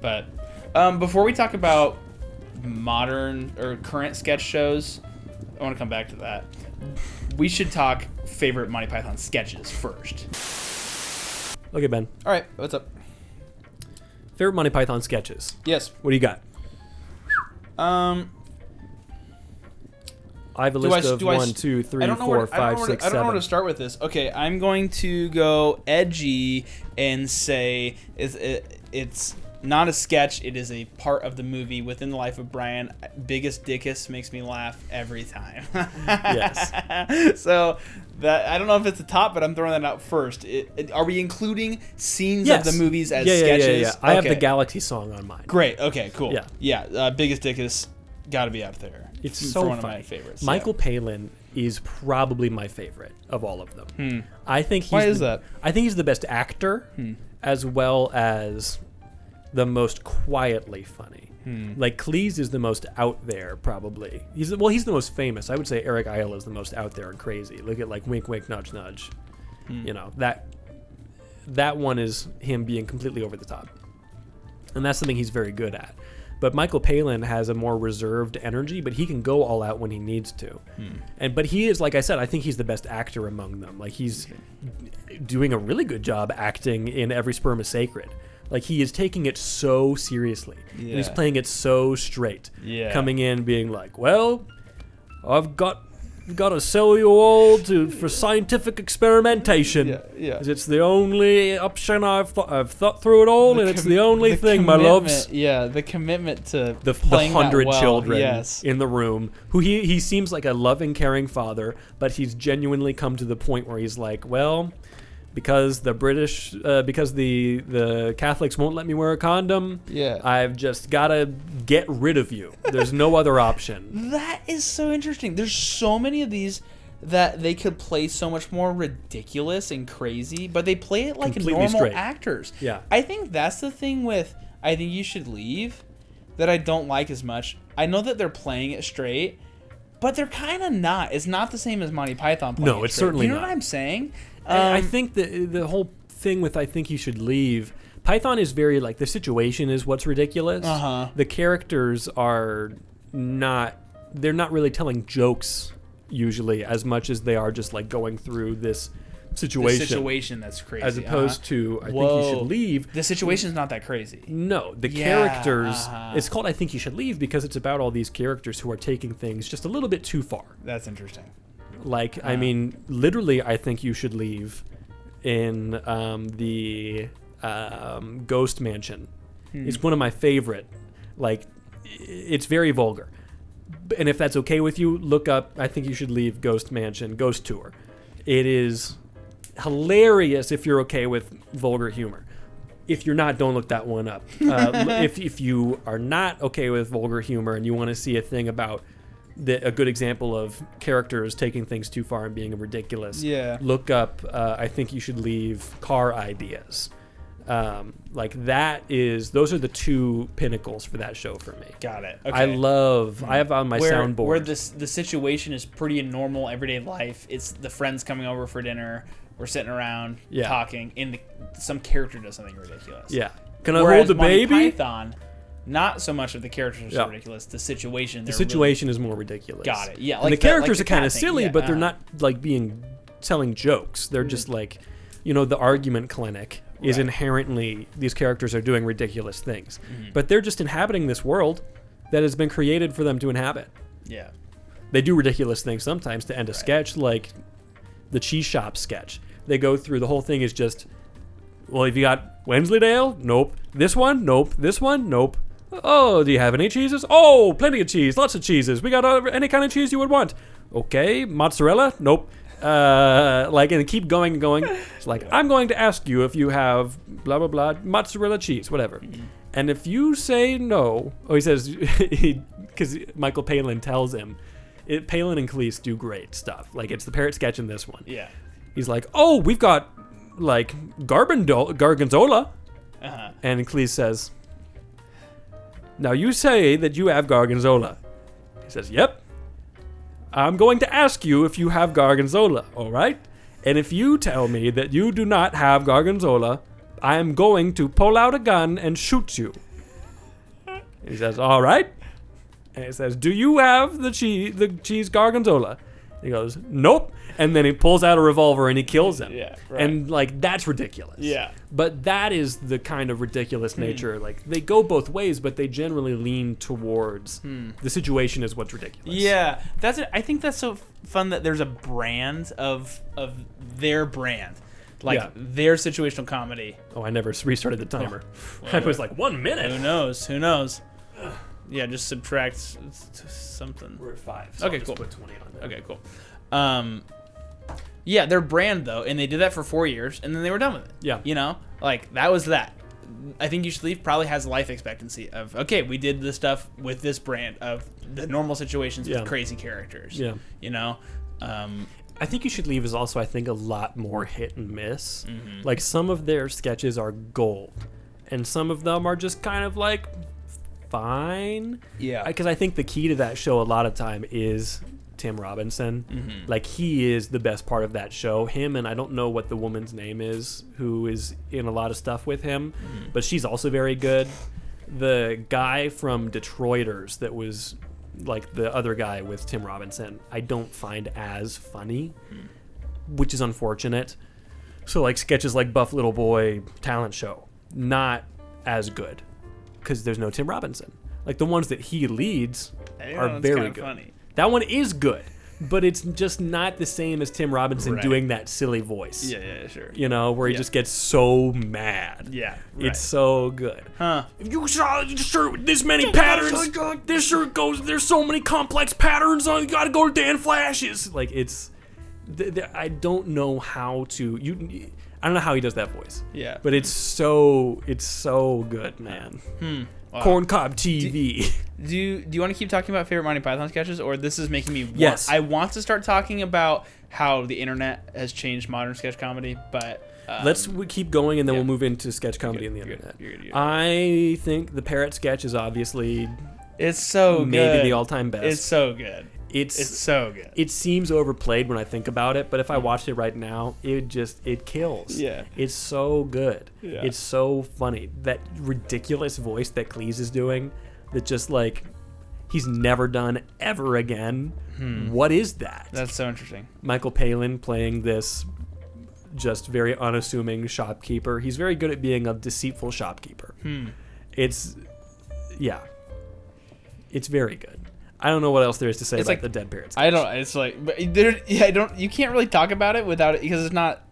But before we talk about modern or current sketch shows, I want to come back to that. We should talk favorite Monty Python sketches first. Okay, Ben. All right, what's up? Favorite Monty Python sketches. Yes. What do you got? I have a list of 1, 2, 3, 4, 5, 6, 7. I don't know where to start with this. Okay, I'm going to go edgy and say it's not a sketch. It is a part of the movie Within the Life of Brian. Biggest Dickus makes me laugh every time. Yes. So that I don't know if it's the top, but I'm throwing that out first. Are we including scenes of the movies as sketches? Yeah. I have the Galaxy song on mine. Great. Okay. Cool. Yeah. Yeah. Biggest Dickus, got to be out there. It's For so one funny. of my favorites. Michael Palin is probably my favorite of all of them. I think he's Why is that? I think he's the best actor, as well as the most quietly funny. Like Cleese is the most out there, probably. He's the most famous. I would say Eric Idle is the most out there and crazy. Look at like Wink Wink Nudge Nudge. You know, that one is him being completely over the top, and that's something he's very good at. But Michael Palin has a more reserved energy, but he can go all out when he needs to. But he is, like I said, I think he's the best actor among them. Like he's doing a really good job acting in Every Sperm is Sacred. Like he is taking it so seriously. And he's playing it so straight. Yeah. Coming in being like, well, I've got to sell you all for scientific experimentation. Yeah. 'Cause it's the only option I've thought through it all, and it's the only thing, my loves. Yeah, the commitment to The playing that 100 well, children yes. in the room, who he seems like a loving, caring father, but he's genuinely come to the point where he's like, well, because the British, because the Catholics won't let me wear a condom, Yeah. I've just got to get rid of you. There's no other option. That is so interesting. There's so many of these that they could play so much more ridiculous and crazy, but they play it like Completely normal straight. actors. Yeah. I think that's the thing with I Think You Should Leave that I don't like as much. I know that they're playing it straight, but they're kind of not. It's not the same as Monty Python playing No, it it's straight. certainly You know not. what I'm saying? I think the whole thing with I Think You Should Leave, Python is very like the situation is what's ridiculous. The characters are not, they're not really telling jokes usually as much as they are just like going through this situation. The situation that's crazy. As opposed to I Think You Should Leave. The situation's not that crazy. No, the characters, it's called I Think You Should Leave because it's about all these characters who are taking things just a little bit too far. That's interesting. Like, I mean, literally, I think you should leave in the Ghost Mansion. It's one of my favorite. Like, it's very vulgar. And if that's okay with you, look up I Think You Should Leave Ghost Mansion, Ghost Tour. It is hilarious if you're okay with vulgar humor. If you're not, don't look that one up. If you are not okay with vulgar humor and you want to see a thing about a good example of characters taking things too far and being ridiculous. Yeah. Look up. I think you should leave car ideas. Like those are the two pinnacles for that show for me. Got it. Okay. I have on my soundboard where the situation is pretty normal everyday life. It's the friends coming over for dinner. We're sitting around talking, and some character does something ridiculous. Yeah. Can I Whereas hold the Monty baby? Python, not so much of the characters are so ridiculous. The situation. The situation is more ridiculous. Got it. Yeah. And the characters are kind of cat silly, thing. but they're not like telling jokes. They're just like, the argument clinic is inherently, these characters are doing ridiculous things, but they're just inhabiting this world that has been created for them to inhabit. Yeah. They do ridiculous things sometimes to end a sketch, like the cheese shop sketch. They go through, the whole thing is just, well, have you got Wensleydale? Nope. This one? Nope. This one? Nope. Oh, do you have any cheeses? Oh, plenty of cheese. Lots of cheeses. We got any kind of cheese you would want. Okay. Mozzarella? Nope. And keep going and going. It's like, I'm going to ask you if you have blah, blah, blah, mozzarella cheese, whatever. And if you say no, he says, because Michael Palin tells him, Palin and Cleese do great stuff. Like, it's the parrot sketch in this one. Yeah. He's like, oh, we've got, like, Gargonzola. Uh-huh. And Cleese says, now you say that you have Gargonzola. He says, yep. I'm going to ask you if you have Gargonzola, all right? And if you tell me that you do not have Gargonzola, I am going to pull out a gun and shoot you. And he says, all right. And he says, do you have the cheese Gargonzola? He goes, nope. And then he pulls out a revolver and he kills him. Yeah, right. And, like, that's ridiculous. Yeah. But that is the kind of ridiculous nature. Like, they go both ways, but they generally lean towards the situation is what's ridiculous. Yeah. I think that's so fun that there's a brand of their brand. Like, their situational comedy. Oh, I never restarted the timer. I was like, 1 minute. Who knows? Yeah, just subtract something. We're at 5. So Okay, I'll just cool. put 20 on there. Okay, cool. Yeah, their brand though, and they did that for 4 years, and then they were done with it. Yeah. Like that was that. I think You Should Leave probably has a life expectancy of, okay, we did this stuff with this brand of the normal situations with crazy characters. Yeah. I think You Should Leave is also, I think, a lot more hit and miss. Like, some of their sketches are gold, and some of them are just kind of like fine. Yeah. Because I think the key to that show a lot of time is Tim Robinson. Like, he is the best part of that show. Him, and I don't know what the woman's name is who is in a lot of stuff with him, but she's also very good. The guy from Detroiters that was like the other guy with Tim Robinson, I don't find as funny, which is unfortunate. So, like, sketches like Buff Little Boy Talent Show, not as good because there's no Tim Robinson. Like, the ones that he leads are very good. Funny. That one is good, but it's just not the same as Tim Robinson doing that silly voice. Yeah, sure. Where he just gets so mad. Yeah, It's so good. Huh. If you saw this shirt, this many patterns, this shirt goes, there's so many complex patterns on, you gotta go to Dan Flash's. Like, it's, I don't know how to, I don't know how he does that voice. Yeah. But it's so good, man. Wow. Corncob TV. Do you want to keep talking about favorite Monty Python sketches, or this is making me Yes. I want to start talking about how the internet has changed modern sketch comedy, but Let's keep going, and then we'll move into sketch comedy and the internet. You're good. I think the parrot sketch is obviously It's so good. maybe the all-time best. It's so good. It's so good. It seems overplayed when I think about it, but if I watched it right now, it kills. Yeah. It's so good. Yeah. It's so funny. That ridiculous voice that Cleese is doing, that just like he's never done ever again. What is that? That's so interesting. Michael Palin playing this just very unassuming shopkeeper. He's very good at being a deceitful shopkeeper. It's very good. I don't know what else there is to say about like the dead parrots. I don't. It's like, but I don't. You can't really talk about it without it because it's not.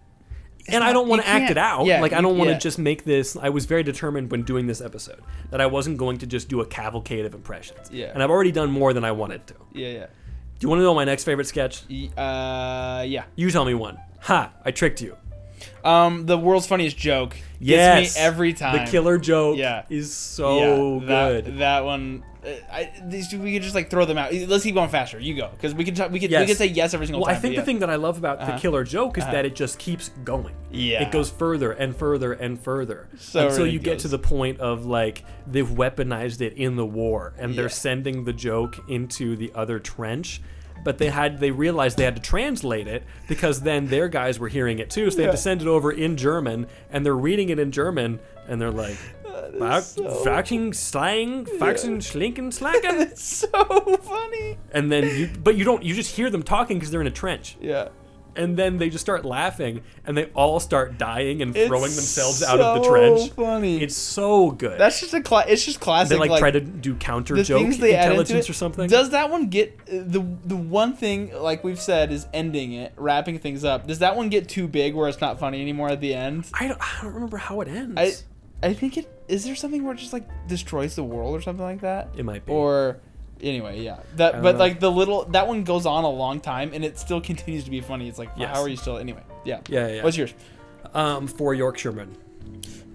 And I don't want to act it out. Yeah, like, I don't want to just make this. I was very determined when doing this episode that I wasn't going to just do a cavalcade of impressions. Yeah. And I've already done more than I wanted to. Yeah. Do you want to know my next favorite sketch? Yeah. You tell me one. Ha! I tricked you. The world's funniest joke Yes. gets me every time. The killer joke Yeah. is so good. That one. we could just like throw them out. Let's keep going faster. You go, because we could say yes every single well, time. I think the thing that I love about the killer joke is that it just keeps going. Yeah. It goes further and further and further So until you get ridiculous. to the point of like they've weaponized it in the war and they're sending the joke into the other trench. But they realized they had to translate it because then their guys were hearing it too, so they had to send it over in German, and they're reading it in German, and they're like, "Faxing, slang, faxing, schlinken, slacken." It's so funny. And then you just hear them talking because they're in a trench. Yeah. And then they just start laughing, and they all start dying and throwing themselves out of the so trench. Funny. It's so good. That's just it's just classic. They like try to do counter the joke things they add into intelligence it. or something. Does that one get the one thing like we've said is ending it, wrapping things up? Does that one get too big where it's not funny anymore at the end? I don't remember how it ends. I think it is. There something where it just like destroys the world or something like that? It might be. Or anyway, yeah. don't But know. like that one goes on a long time and it still continues to be funny. It's like how are you still anyway? Yeah. Yeah. What's yours? For Yorkshiremen.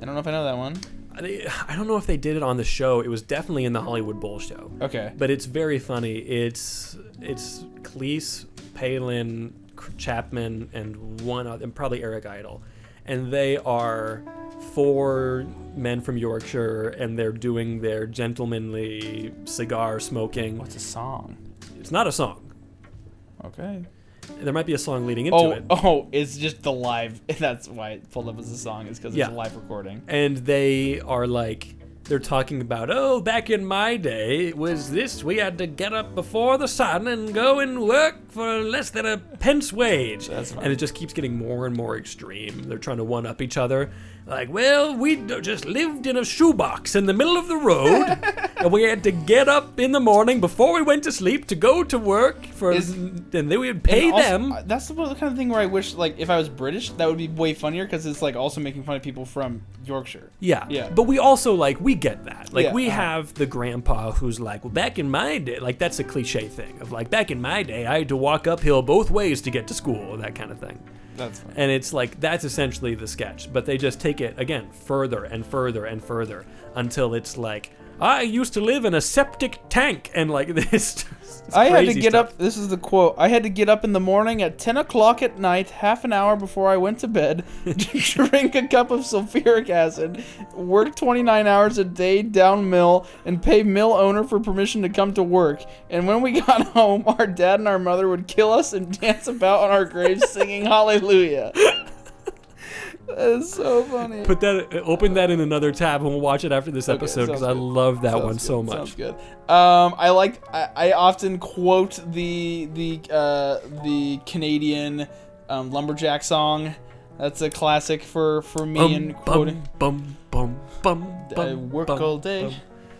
I don't know if I know that one. I don't know if they did it on the show. It was definitely in the Hollywood Bowl show. Okay. But it's very funny. It's Cleese, Palin, Chapman, and one other, and probably Eric Idle, and they are 4 men from Yorkshire, and they're doing their gentlemanly cigar smoking. What's a song? It's not a song. Okay. There might be a song leading into it. Oh, it's just the live. That's why it pulled up as a song. Is because it's a live recording. And they are like, they're talking about, back in my day, it was this. We had to get up before the sun and go and work for less than a pence wage. That's funny. And it just keeps getting more and more extreme. They're trying to one-up each other. Like, well, we just lived in a shoebox in the middle of the road, and we had to get up in the morning before we went to sleep to go to work, and then we would pay them. That's the kind of thing where I wish, like, if I was British, that would be way funnier because it's like also making fun of people from Yorkshire. Yeah. Yeah. But we also, like, we get that. Like, Yeah, we have the grandpa who's like, well, back in my day, like, that's a cliche thing of, like, back in my day, I had to walk uphill both ways to get to school, that kind of thing. That's funny. And it's like, that's essentially the sketch. But they just take it, again, further and further and further until it's like, I used to live in a septic tank. And, like, this. I had to get up. This is the quote. I had to get up in the morning at 10 o'clock at night, half an hour before I went to bed, drink a cup of sulfuric acid, work 29 hours a day down mill, and pay mill owner for permission to come to work. And when we got home, our dad and our mother would kill us and dance about on our graves singing hallelujah. That is so funny. Open that in another tab, and we'll watch it after this episode because I love that one so much. Sounds good. I often quote the Canadian lumberjack song. That's a classic for me and quoting. I work all day.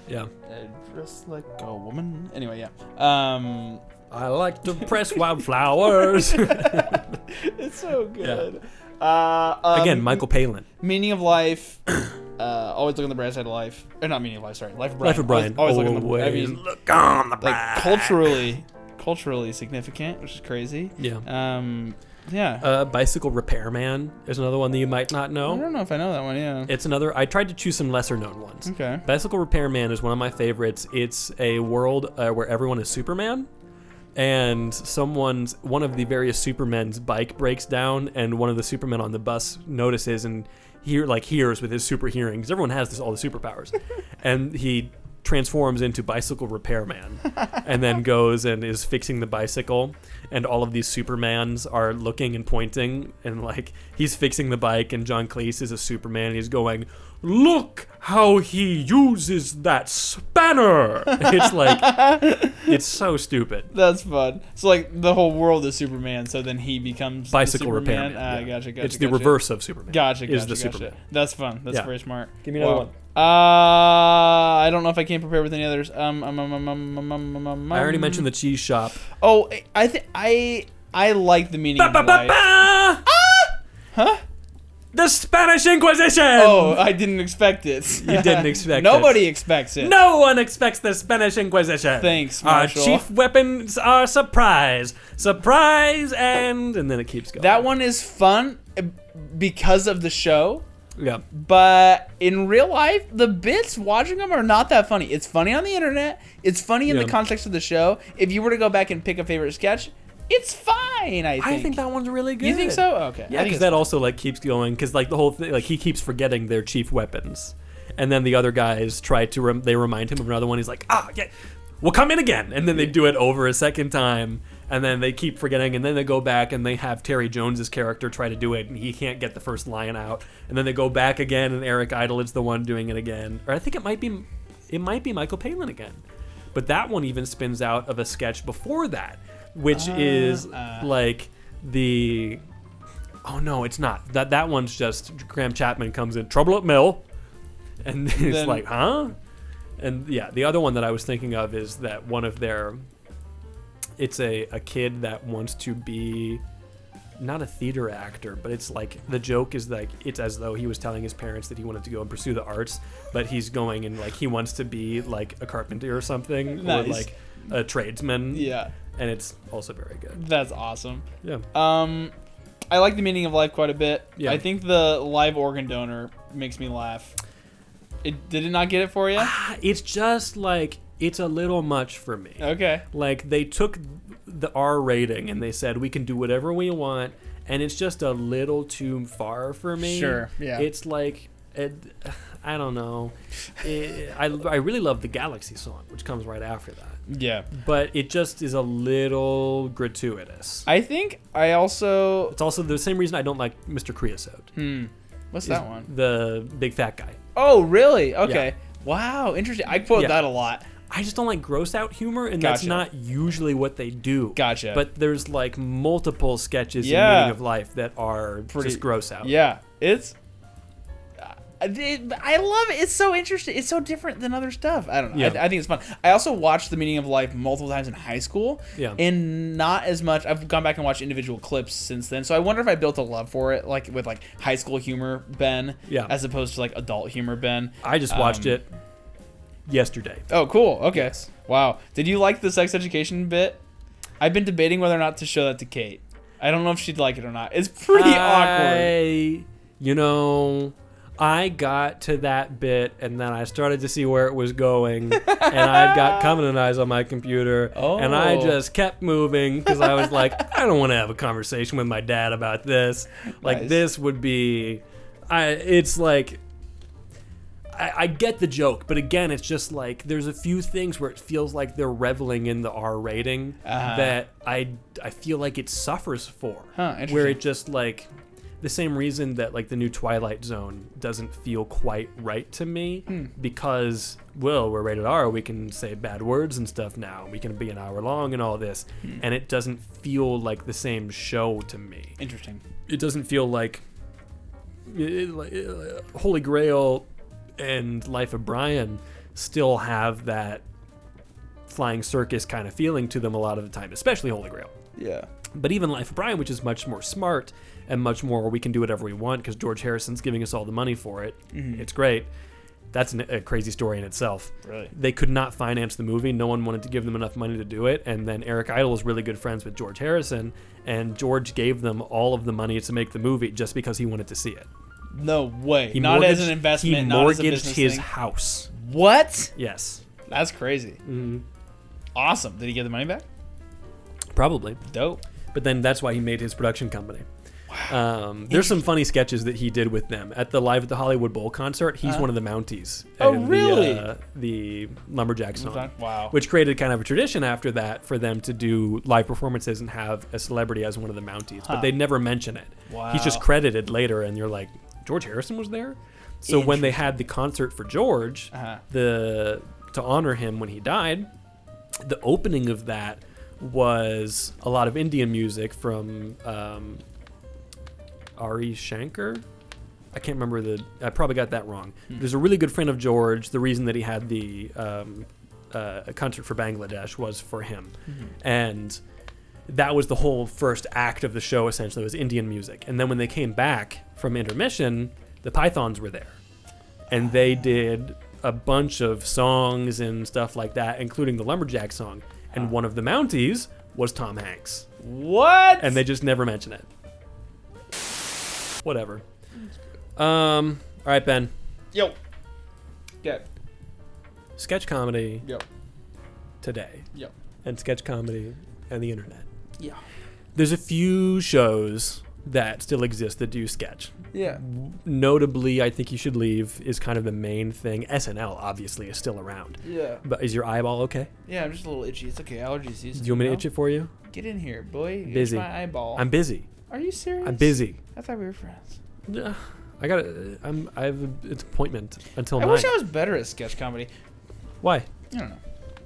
Yeah. I dress like a woman. Anyway, yeah. I like to press wildflowers. It's so good. Yeah. Again, Michael Palin. Meaning of life. Always look on the bright side of life. Or not meaning of life, sorry. Life of Brian. Life of Brian. Always look on the. I mean, look on the like culturally significant, which is crazy. Yeah. Yeah. Bicycle Repairman is another one that you might not I know. don't know if I know that one. Yeah. It's another. I tried to choose some lesser known ones. Okay. Bicycle Repairman is one of my favorites. It's a world where everyone is Superman. And one of the various Supermen's bike breaks down, and one of the Supermen on the bus notices and hears with his super hearing, because everyone has all the superpowers, and he transforms into Bicycle Repairman, and then goes and is fixing the bicycle, and all of these Supermans are looking and pointing, and like he's fixing the bike, and John Cleese is a Superman, and he's going, look how he uses that spanner. It's like, it's so stupid. That's fun. So like the whole world is Superman, so then he becomes Bicycle the Superman. Repairman. Yeah. Gotcha. It's the reverse of Superman. Gotcha. Is the Superman. That's fun. That's Yeah. very smart. Give me another one. I don't know if I came prepared with any others. I already mentioned the cheese shop. Oh, I like the meaning of life. Huh? The Spanish Inquisition! Oh, I didn't expect it. You didn't expect Nobody expects it. No one expects the Spanish Inquisition. Thanks, Our Marshall. chief weapons are surprise. Surprise, and then it keeps going. That one is fun because of the show. Yeah. But in real life, the bits watching them are not that funny. It's funny on the internet. It's funny in the context of the show. If you were to go back and pick a favorite sketch, it's fine. I think that one's really good. You think so? Okay. Yeah, because that also like keeps going because like the whole thing, like he keeps forgetting their chief weapons, and then the other guys try to they remind him of another one. He's like, yeah, we'll come in again, and then they do it over a second time, and then they keep forgetting, and then they go back and they have Terry Jones's character try to do it, and he can't get the first line out, and then they go back again, and Eric Idle is the one doing it again, or I think it might be Michael Palin again, but that one even spins out of a sketch before that, which is like the no, it's not that one's just Graham Chapman comes in, trouble at mill, and it's like, huh? And yeah, the other one that I was thinking of is that one of their, it's a kid that wants to be not a theater actor, but it's like the joke is like it's as though he was telling his parents that he wanted to go and pursue the arts, but he's going and like he wants to be like a carpenter or something, nice. or like a tradesman. Yeah. And it's also very good. That's awesome. Yeah. I like The Meaning of Life quite a bit. Yeah. I think the live organ donor makes me laugh. Did it not get it for you? It's just like it's a little much for me. Okay. Like they took the R rating and they said we can do whatever we want, and it's just a little too far for me. Sure. Yeah. It's like I don't know. I really love the Galaxy song, which comes right after that. Yeah. But it just is a little gratuitous. I think I also. It's also the same reason I don't like Mr. Creosote. What's that one? The big fat guy. Oh, really? Okay. Yeah. Wow, interesting. I quote that a lot. I just don't like gross out humor, and Gotcha. that's not usually what they do. Gotcha. But there's like multiple sketches in Meaning of Life that are just gross out. Yeah, it's. I love it. It's so interesting. It's so different than other stuff. I don't know. Yeah. I think it's fun. I also watched The Meaning of Life multiple times in high school. Yeah. And not as much. I've gone back and watched individual clips since then. So I wonder if I built a love for it, like with like high school humor Ben, as opposed to like adult humor Ben. I just watched it yesterday. Oh, cool. Okay. Yes. Wow. Did you like the sex education bit? I've been debating whether or not to show that to Kate. I don't know if she'd like it or not. It's pretty awkward. You know, I got to that bit and then I started to see where it was going, and I've got Covenant Eyes on my computer, and I just kept moving because I was like, I don't want to have a conversation with my dad about this. Like, this would be, it's like, I get the joke, but again, it's just like there's a few things where it feels like they're reveling in the R rating that I feel like it suffers for. Interesting. Where it just like the same reason that like the new Twilight Zone doesn't feel quite right to me because, well, we're rated R, we can say bad words and stuff now, we can be an hour long and all this, and it doesn't feel like the same show to me. Interesting. It doesn't feel like Holy Grail and Life of Brian still have that flying circus kind of feeling to them a lot of the time, especially Holy Grail. Yeah. But even Life of Brian, which is much more smart and much more we can do whatever we want because George Harrison's giving us all the money for it. It's great. That's a crazy story in itself. Really? They could not finance the movie. No one wanted to give them enough money to do it. And then Eric Idle was really good friends with George Harrison, and George gave them all of the money to make the movie just because he wanted to see it. No way. Not as an investment. He not as a mortgaged business his thing. house. What? Yes. That's crazy. Awesome. Did he get the money back? Probably. Dope. But then that's why he made his production company. Wow. There's some funny sketches that he did with them. At the Live at the Hollywood Bowl concert, he's one of the Mounties. Oh, really? The Lumberjack song. Wow. Which created kind of a tradition after that for them to do live performances and have a celebrity as one of the Mounties. But they never mention it. Wow. He's just credited later, and you're like, George Harrison was there? So when they had the concert for George, to honor him when he died, the opening of that was a lot of Indian music from Ari Shankar. I can't remember I probably got that wrong. There's a really good friend of George. The reason that he had the concert for Bangladesh was for him. And that was the whole first act of the show, essentially, was Indian music. And then when they came back from intermission, the Pythons were there. And they did a bunch of songs and stuff like that, including the Lumberjack song. And one of the Mounties was Tom Hanks. What? And they just never mention it. Whatever. All right, Ben. Yo. Get. Sketch comedy Yo. today, Yo. and sketch comedy and the internet. Yeah. There's a few shows that still exist that do sketch. Yeah. Notably, I Think You Should Leave is kind of the main thing. SNL obviously is still around. Yeah. But is your eyeball okay? Yeah, I'm just a little itchy. It's okay. Allergy season. Do you want me to itch it for you? Get in here, boy. Busy. Itch my eyeball. I'm busy. Are you serious? I'm busy. I thought we were friends. I got I have an appointment until I 9. wish I was better at sketch comedy. Why? I don't know.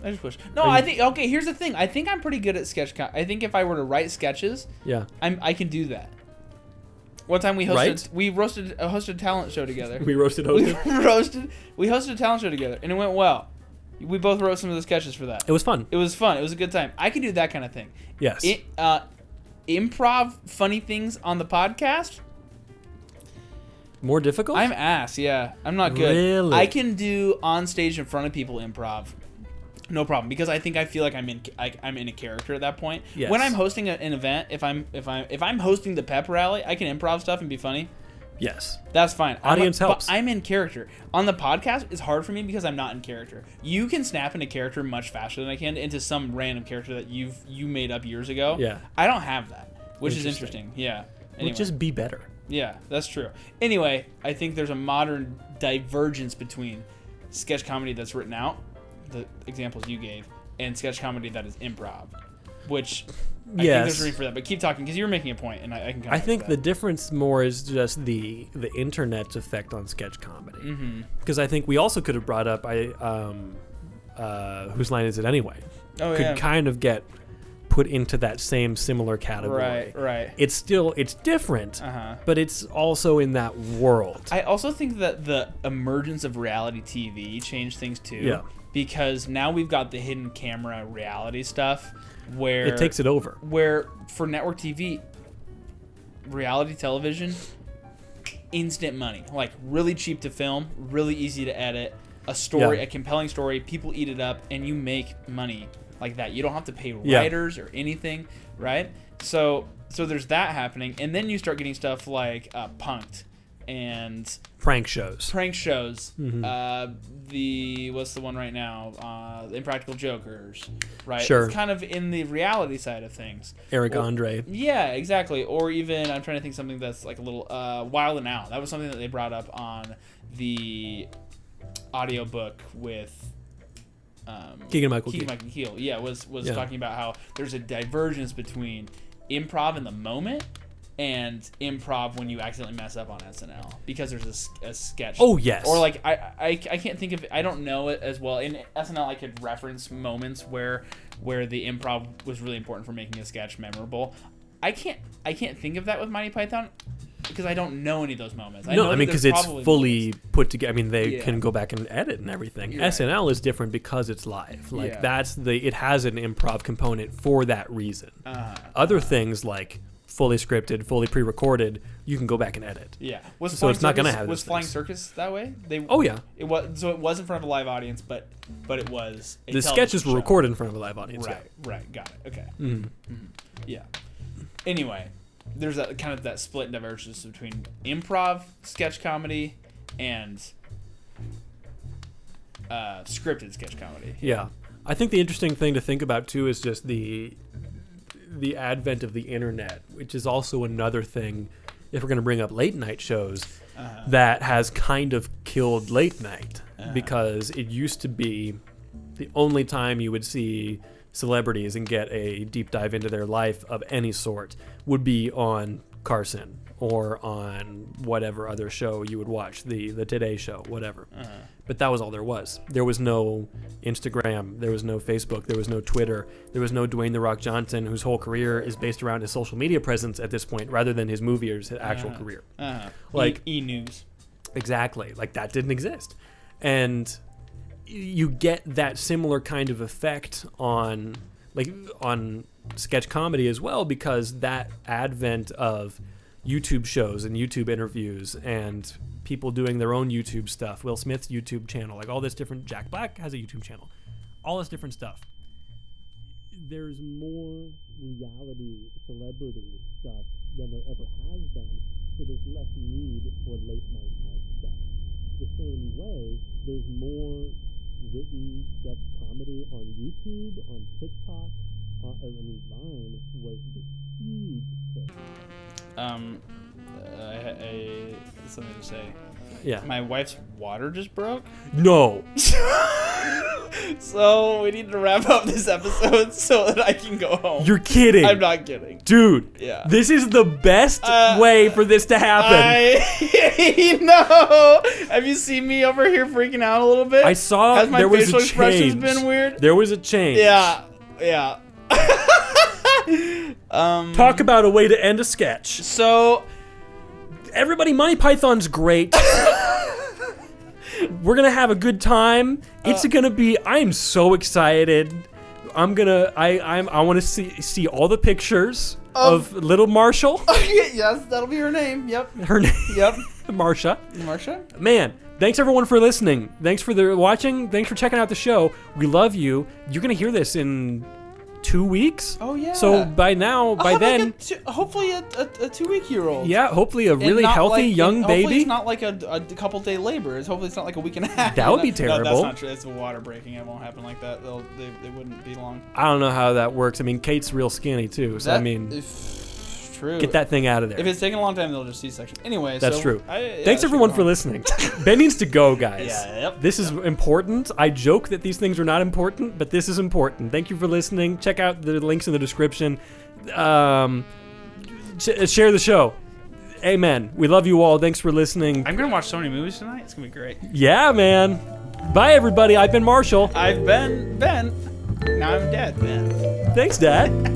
I just wish. No, Are I you- think. Okay, here's the thing. I think I'm pretty good at sketch. I think if I were to write sketches, Yeah. I can do that. One time we hosted Right? hosted a talent show together. We roasted we hosted. hosted a talent show together, and it went well. We both wrote some of the sketches for that. It was fun. It was fun. It was a good time. I can do that kind of thing. Yes. Improv funny things on the podcast. More difficult? I'm ass. Yeah, I'm not good. Really? I can do on stage in front of people improv. No problem, because I feel like I'm in a character at that point. Yes. When I'm hosting an event, if I'm hosting the pep rally, I can improv stuff and be funny. Yes. That's fine. Audience helps. But I'm in character. On the podcast, it's hard for me because I'm not in character. You can snap into character much faster than I can into some random character that you made up years ago. Yeah. I don't have that, which is Interesting. interesting. Yeah. Well, just be better. Yeah, that's true. Anyway, I think there's a modern divergence between sketch comedy that's written out, the examples you gave, and sketch comedy that is improv, which I think there's room for that. But keep talking, because you were making a point, and I can. I think the difference more is just the internet's effect on sketch comedy. Because I think we also could have brought up Whose Line Is It Anyway? Oh, could kind of get put into that same similar category. Right. It's different, Uh-huh. but it's also in that world. I also think that the emergence of reality TV changed things too. Yeah. Because now we've got the hidden camera reality stuff, where It takes it over. Where for network TV, reality television, instant money, like really cheap to film, really easy to edit, a story, Yeah. a compelling story, people eat it up, and you make money like that. You don't have to pay Yeah. writers or anything, right? So there's that happening, and then you start getting stuff like Punk'd and Prank shows. prank shows. What's the one right now? Impractical Jokers, right? Sure. It's kind of in the reality side of things. Eric Andre. Yeah, exactly. Or even I'm trying to think something that's like a little Wild and Out. That was something that they brought up on the audiobook with Keegan-Michael Key. Yeah, was Yeah. talking about how there's a divergence between improv in the moment and improv when you accidentally mess up on SNL because there's a sketch. Oh, yes. Or like I can't think of, I don't know it as well. In SNL I could reference moments where the improv was really important for making a sketch memorable. I can't think of that with Monty Python because I don't know any of those moments. Because it's fully put together. I mean, they Yeah. can go back and edit and everything. You're right. SNL is different because it's live. Like Yeah. it has an improv component for that reason. Other things like fully scripted, fully pre-recorded, you can go back and edit. Yeah. So it's not gonna have Was those Flying things. Circus that way? Oh yeah, It was, so it was in front of a live audience, but it was a the television sketches were show. recorded in front of a live audience. Right, got it. Okay. Yeah. Mhm. Yeah. Anyway, there's that kind of that split and divergence between improv, sketch comedy, and scripted sketch comedy. Yeah, I think the interesting thing to think about too is just the advent of the internet, which is also another thing. If we're going to bring up late night shows, that has kind of killed late night because it used to be the only time you would see celebrities and get a deep dive into their life of any sort would be on Carson or on whatever other show you would watch, the Today Show, whatever. But that was all there was. There was no Instagram, there was no Facebook, there was no Twitter, there was no Dwayne "The Rock" Johnson, whose whole career is based around his social media presence at this point, rather than his movie or his actual career. Like E-News. Exactly. Like that didn't exist. And you get that similar kind of effect on sketch comedy as well, because that advent of YouTube shows and YouTube interviews and people doing their own YouTube stuff, Will Smith's YouTube channel, like all this different, Jack Black has a YouTube channel, all this different stuff. There's more reality celebrity stuff than there ever has been. so there's less need for late night type stuff. The same way, there's more written sketch comedy on YouTube, on TikTok. Vine was the huge thing. I something to say. Yeah. My wife's water just broke. No. So we need to wrap up this episode so that I can go home. You're kidding. I'm not kidding. Dude. Yeah. This is the best way for this to happen. I know. Have you seen me over here freaking out a little bit? I saw Has my there was facial a expressions change. been weird? There was a change. Yeah. Talk about a way to end a sketch. So, Everybody, Monty Python's great. We're gonna have a good time. It's gonna be. I'm so excited. I want to see all the pictures of little Marshall. yes, that'll be her name. Yep. Her name. Yep. Marsha. Marsha? Man, thanks everyone for listening. Thanks for watching. Thanks for checking out the show. We love you. You're gonna hear this in 2 weeks. Oh yeah. So by then, hopefully a 2-week-year-old. yeah, hopefully a really not healthy like- young hopefully baby. it's not like a couple day labor. Hopefully it's not like a week and a half. That would be No, terrible. that's not true. It's a water breaking. It won't happen like that. They wouldn't be long. I don't know how that works. I mean, Kate's real skinny too. So I mean, true. get that thing out of there. If it's taking a long time, they'll just C-section. Anyway, That's so true. yeah, Thanks that everyone should for go on. listening. Ben needs to go, guys. Yeah, yep. This is important. I joke that these things are not important, but this is important. Thank you for listening. Check out the links in the description. Share the show. Amen. We love you all. Thanks for listening. I'm gonna watch so many movies tonight. It's gonna be great. Yeah, man. Bye, everybody. I've been Marshall. I've been Ben. Now I'm dead, Ben. Thanks, Dad.